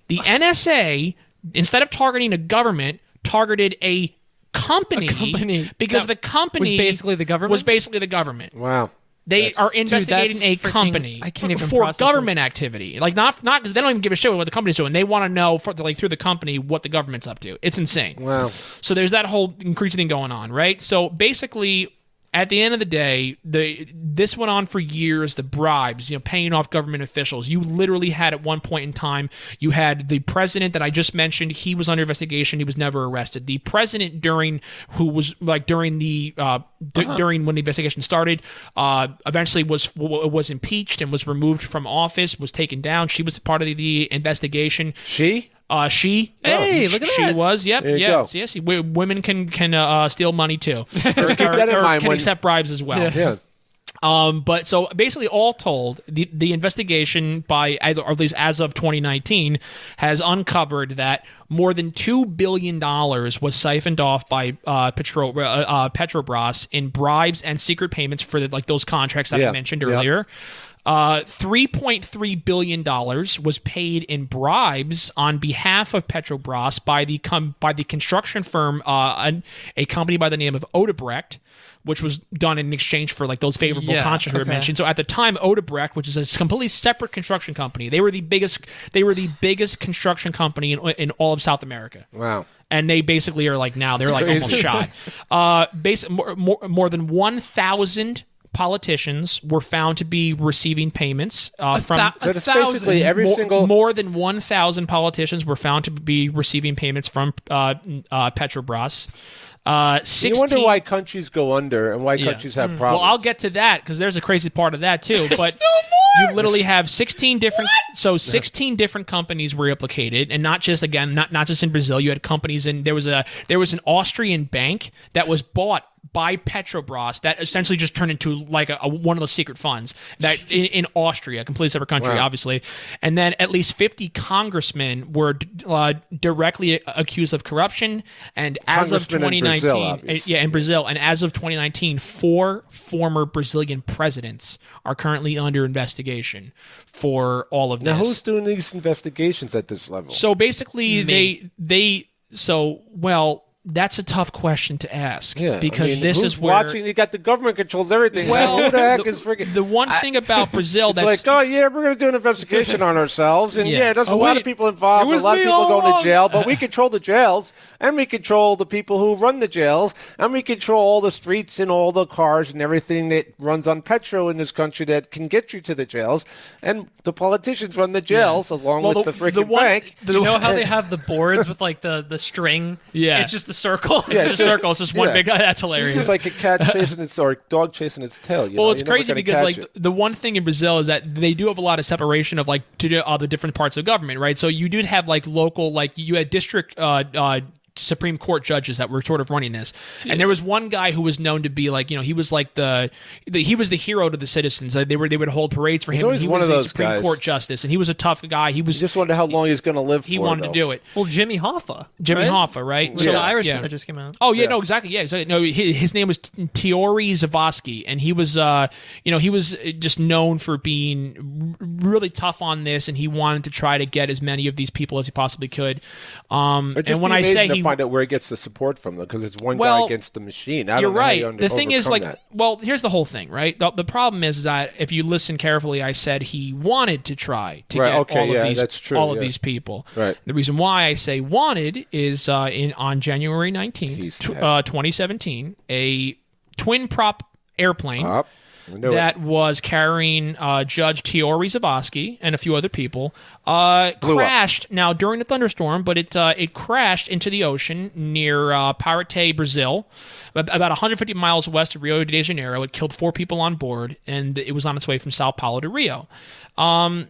The NSA, instead of targeting a government, targeted a company because the company was basically the government. Wow. They are investigating a company for government activity. Like not because they don't even give a shit what the company's doing. They want to know through the company what the government's up to. It's insane. Wow. So there's that whole increasing thing going on, right? So basically, at the end of the day, this went on for years. The bribes, paying off government officials. You literally had at one point in time, you had the president that I just mentioned. He was under investigation. He was never arrested. The president during when the investigation started, eventually was impeached and was removed from office. Was taken down. She was part of the investigation. She. Hey, look at that. She was, yep, there you yeah. go. Yes, women can steal money too, or can accept bribes as well. Yeah. But so basically, all told, the investigation by, or at least as of 2019, has uncovered that more than $2 billion was siphoned off by Petrobras in bribes and secret payments for those contracts that I mentioned earlier. $3.3 billion was paid in bribes on behalf of Petrobras by the construction firm, a company by the name of Odebrecht, which was done in exchange for those favorable contracts we mentioned. So at the time, Odebrecht, which is a completely separate construction company, they were the biggest construction company in all of South America. Wow. And they basically are now they're almost shy. More than 1,000 politicians were found to be receiving payments from. So it's basically every single. More than 1,000 politicians were found to be receiving payments from Petrobras. 16... You wonder why countries go under and why countries have problems. Well, I'll get to that because there's a crazy part of that too. But you literally have 16 different. So 16 different companies were implicated, and not just in Brazil. You had companies, and there was an Austrian bank that was bought by Petrobras that essentially just turned into one of those secret funds that in Austria, a completely separate country, obviously. And then at least 50 congressmen were directly accused of corruption. And as of 2019, in Brazil, and as of 2019, 4 former Brazilian presidents are currently under investigation for all of this. Now, who's doing these investigations at this level? So basically, That's a tough question to ask Yeah, because I mean, this who's is where watching. You got the government controls everything. Well, who the heck is freaking? the one thing about Brazil It's that's like, oh yeah, we're going to do an investigation on ourselves, and Yeah. there's a Oh, lot wait. of people involved, It a was lot of me people all going to along. jail, but we control the jails, and we control the people who run the jails, and we control all the streets and all the cars and everything that runs on petrol in this country that can get you to the jails, and the politicians run the jails along Well, with the freaking bank. You know how they have the boards with like the string? Yeah. It's just the circle. Yeah, it's a circle. It's just one big. That's hilarious. It's like a cat chasing its or a dog chasing its tail. You Well, know? it's You're never crazy gonna because catch like it. the one thing in Brazil is that they do have a lot of separation of like the different parts of government, right? So you did have like local, like you had district Supreme Court judges that were sort of running this, and there was one guy who was known to be like, he was like he was the hero to the citizens. They would hold parades for him. always He one was of a those Supreme guys. Court justice, and he was a tough guy. He was Just wonder how long he's going to live for. he wanted to do it. Well, Jimmy Hoffa. Jimmy right? Hoffa, right? Was Yeah. the Irishman yeah. that just came out. Oh yeah, Yeah. no, exactly. Yeah, exactly. No, his name was Tiori Zavosky, and he was, he was just known for being really tough on this, and he wanted to try to get as many of these people as he possibly could. It'd just And when be I amazing say to he, find out where he gets the support from, though, because it's one guy Well, against the machine. I you're don't know how you right. The thing is, overcome like, that. well, here's the whole thing, right? The problem is that if you listen carefully, I said he wanted to try to Right, get okay, all yeah, of these, that's true, all of yeah. these people. Right. The reason why I say wanted is on January 19th, He's dead. 2017, a twin prop airplane. Up. I knew That it. was carrying Judge Tiori Zavosky and a few other people. Blew up. Crashed now during the thunderstorm, but it crashed into the ocean near Parate, Brazil, about 150 miles west of Rio de Janeiro. It killed 4 people on board, and it was on its way from Sao Paulo to Rio.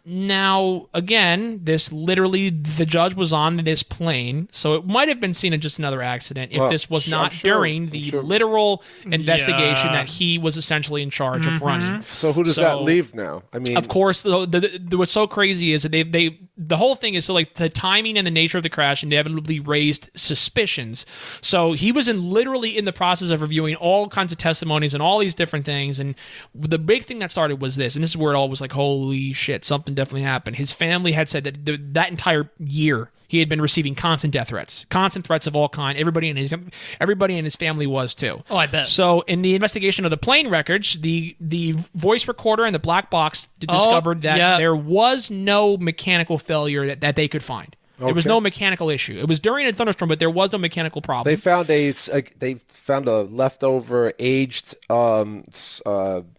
Now, again, this literally, the judge was on this plane, so it might have been seen as just another accident if Well, this was I'm not sure- during I'm the sure. literal investigation Yeah. that he was essentially in charge of running. So who does that leave now? I mean, Of course, what's so crazy is that the whole thing is so like the timing and the nature of the crash inevitably raised suspicions. So he was literally in the process of reviewing all kinds of testimonies and all these different things. And the big thing that started was this, and this is where it all was like, holy shit, something definitely happened. His family had said that that entire year he had been receiving constant death threats, constant threats of all kind. Everybody in his family was too. Oh, I bet. So in the investigation of the plane records, the voice recorder and the black box discovered that yeah. there was no mechanical failure that they could find. There was Okay. no mechanical issue. It was during a thunderstorm, but there was no mechanical problem. they found a leftover aged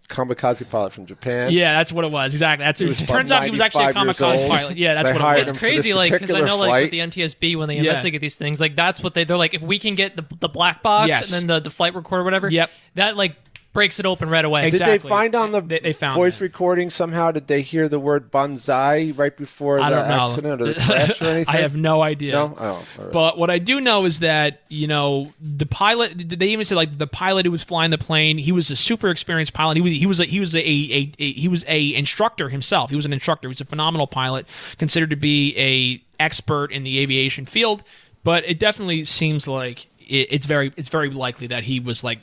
kamikaze pilot from Japan. yeah, that's what it was. Exactly. That's was it. Turns about out he was actually a 95 years kamikaze old. pilot. Yeah, that's They what hired it It's him was. for this crazy, like, because I particular know, like, flight. with the NTSB, when they Yeah. investigate these things, like, that's what they're like, if we can get the black box Yes. and then the flight recorder, whatever, Yep. that, like, breaks it open right away. Did Exactly. they find on the They found voice that. recording somehow? Did they hear the word bonsai right before I the don't know. accident or the crash or anything? I have no idea. No? Oh, all right. But what I do know is that, the pilot, they even said like the pilot who was flying the plane, he was a super experienced pilot. He was a instructor himself. He was an instructor. He was a phenomenal pilot, considered to be a expert in the aviation field. But it definitely seems like it's very likely that he was like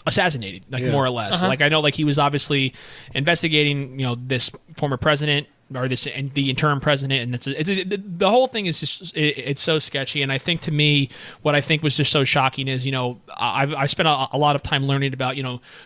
assassinated, like more or less. Like I know, like he was obviously investigating, this former president or the interim president, and the whole thing is just it's so sketchy. And I think to me, what I think was just so shocking is I've spent a lot of time learning about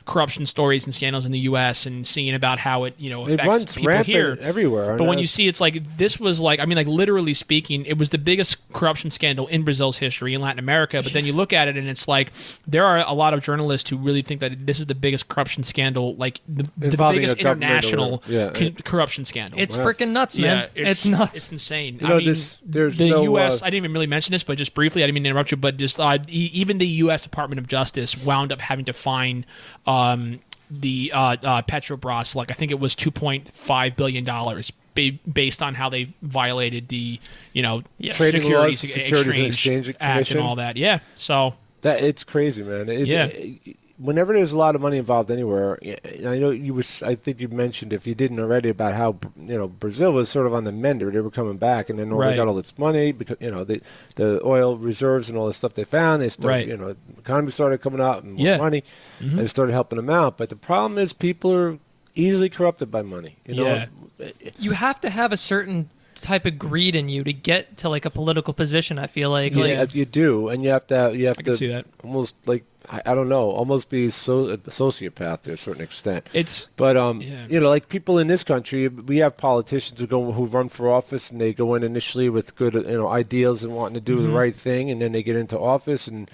corruption stories and scandals in the U.S. and seeing about how it It affects runs people rampant here everywhere. But when you see it's like this was like literally speaking, it was the biggest corruption scandal in Brazil's history in Latin America. But then you look at it and it's like there are a lot of journalists who really think that this is the biggest corruption scandal, like the Involving biggest a government or international whatever. Yeah. corruption scandal. It's freaking nuts, man. It's nuts. It's insane. You know, there's the no, U.S. I didn't even really mention this, but just briefly, I didn't mean to interrupt you. But just even the U.S. Department of Justice wound up having to fine the Petrobras, like I think it was $2.5 billion based on how they violated the Trading laws, Securities Securities and Exchange Act Commission. and all that. Yeah, so That it's crazy, man. Whenever there's a lot of money involved anywhere, I know I think you mentioned, if you didn't already, about how Brazil was sort of on the mender. They were coming back, and then they Right. got all this money because the oil reserves and all this stuff they found. They started, Right. the economy started coming out and more Yeah. money, and it started helping them out. But the problem is people are easily corrupted by money. Yeah. You have to have a certain type of greed in you to get to like a political position. I feel like, You do, and you have to I can see that. almost like I don't know, almost be a sociopath to a certain extent. But like people in this country, we have politicians who run for office, and they go in initially with good ideals and wanting to do the right thing, and then they get into office and.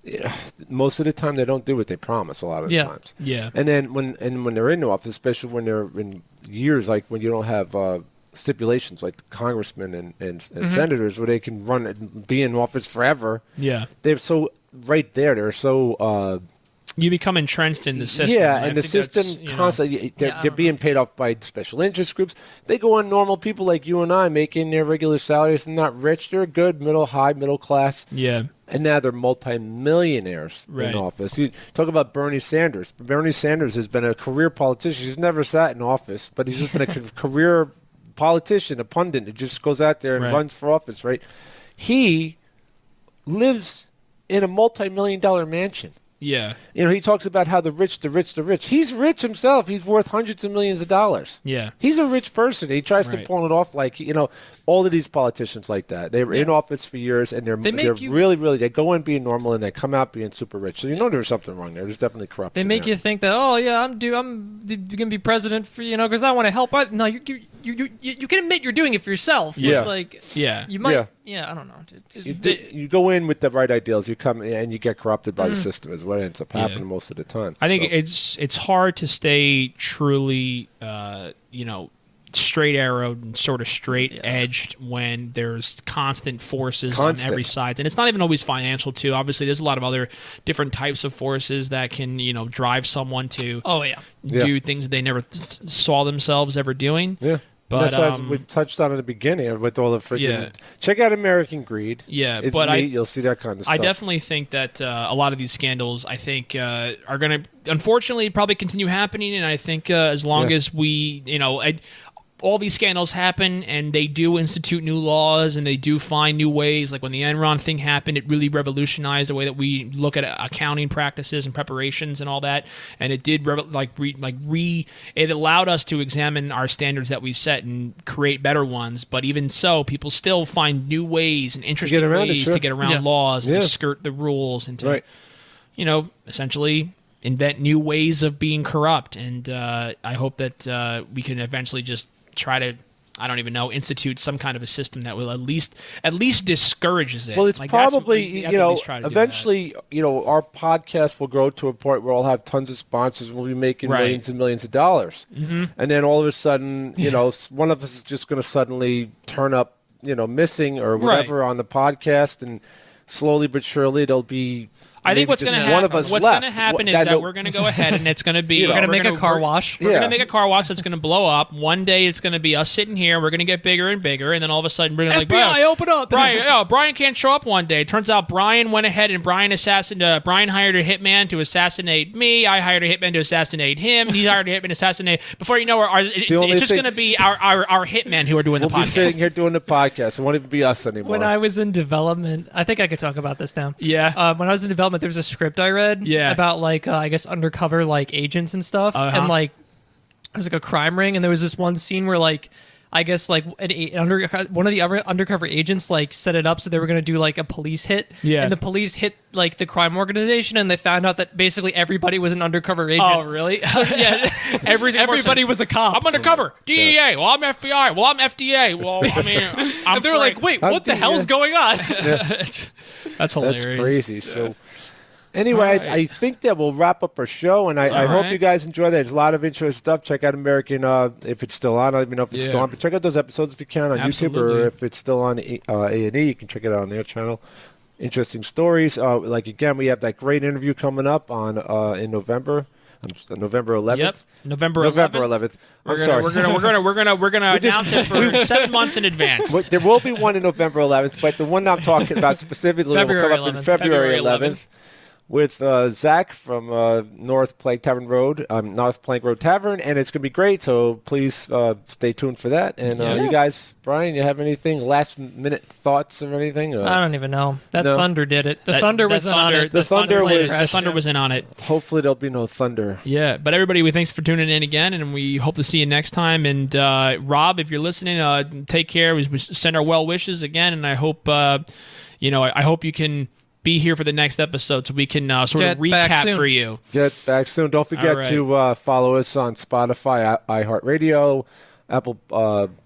Yeah, most of the time they don't do what they promise. A lot of times, And then when they're in office, especially when they're in years like when you don't have stipulations like congressmen and senators where they can run and be in office forever. Yeah, they're so right there. They're so. You become entrenched in the system. Yeah, and the system constantly, they're being paid off by special interest groups. They go on normal people like you and I making their regular salaries and not rich. They're good, middle class. Yeah. And now they're multimillionaires in office. You talk about Bernie Sanders. Bernie Sanders has been a career politician. He's never sat in office, but he's just been a career politician, a pundit who just goes out there and runs for office, right? He lives in a multi-million-dollar mansion. Yeah. He talks about how the rich. He's rich himself. He's worth hundreds of millions of dollars. Yeah. He's a rich person. He tries to pawn it off like, all of these politicians like that. They were in office for years, and they're really, they go in being normal, and they come out being super rich. So there's something wrong there. There's definitely corruption. They make you think that, I'm going to be president for, because I want to help. No, you can admit you're doing it for yourself. Yeah. It's like, you might, I don't know. You go in with the right ideals, you come and you get corrupted by the system is what ends up happening most of the time. I think it's hard to stay truly, straight arrowed and sort of straight edged when there's constant forces on every side. And it's not even always financial too. Obviously there's a lot of other different types of forces that can, drive someone to do things they never saw themselves ever doing. Yeah. But that's as we touched on in the beginning with all the freaking check out American Greed. Yeah, it's but neat. You'll see that kind of stuff. I definitely think that a lot of these scandals, I think, are going to unfortunately probably continue happening. And I think as long as we, all these scandals happen and they do institute new laws and they do find new ways. Like when the Enron thing happened, it really revolutionized the way that we look at accounting practices and preparations and all that. And it did it allowed us to examine our standards that we set and create better ones. But even so, people still find new ways and interesting ways to get around laws and to skirt the rules and to, essentially invent new ways of being corrupt. And I hope that we can eventually just try to, I don't even know, institute some kind of a system that will at least discourages it. Well, it's probably, eventually, our podcast will grow to a point where we'll have tons of sponsors and we'll be making millions and millions of dollars. Mm-hmm. And then all of a sudden, one of us is just going to suddenly turn up, missing or whatever on the podcast, and slowly but surely there'll be I think what's going to happen. What's going to happen is that we're going to go ahead and it's going to be. We're going to make a car wash. We're going to make a car wash that's going to blow up. One day it's going to be us sitting here. We're going to get bigger and bigger, and then all of a sudden we're going to FBI, open up. Brian can't show up one day. It turns out Brian went ahead and Brian hired a hitman to assassinate me. I hired a hitman to assassinate him. He hired a hitman to assassinate. Before you know it, it's just going to be our hitmen who are doing the podcast. We'll be sitting here doing the podcast. It won't even be us anymore. When I was in development, I think I could talk about this now. Yeah. When I was in development, there was a script I read about I guess undercover agents and stuff, and there was a crime ring, and there was this one scene where I guess one of the other undercover agents set it up so they were going to do a police hit, and the police hit the crime organization, and they found out that basically everybody was an undercover agent. Oh, really? So everybody was a cop. I'm undercover. DEA. Well, I'm FBI. Well, I'm FDA. Well, I mean, and they were like, wait, what the hell's going on? That's hilarious. That's crazy. So. Anyway, I think that we'll wrap up our show, and I hope you guys enjoy that. There's a lot of interesting stuff. Check out American, if it's still on. I don't even know if it's still on, but check out those episodes if you can on YouTube, or if it's still on A&E, you can check it out on their channel. Interesting stories. Again, we have that great interview coming up on in November. November 11th. Yep, November 11th. I'm sorry. We're gonna announce it for 7 months in advance. There will be one in November 11th, but the one I'm talking about specifically will come up in February 11th. with Zach from North Plank Road Tavern, and it's going to be great. So please stay tuned for that. And you guys, Brian, you have anything last-minute thoughts or anything? I don't even know. That Thunder did it. The Thunder was on it. The Thunder was in on it. Hopefully there'll be no thunder. Yeah, but everybody, we thanks for tuning in again, and we hope to see you next time. And Rob, if you're listening, take care. We send our well wishes again, and I hope I hope you can be here for the next episode so we can sort of recap for you. Get back soon. Don't forget to follow us on Spotify, iHeartRadio, Apple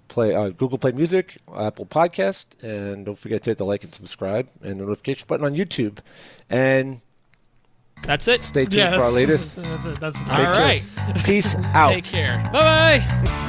Google Play Music, Apple Podcast, and don't forget to hit the like and subscribe and the notification button on YouTube. And that's it. Stay tuned for our latest. That's it. All right. Peace out. Take care. Bye-bye.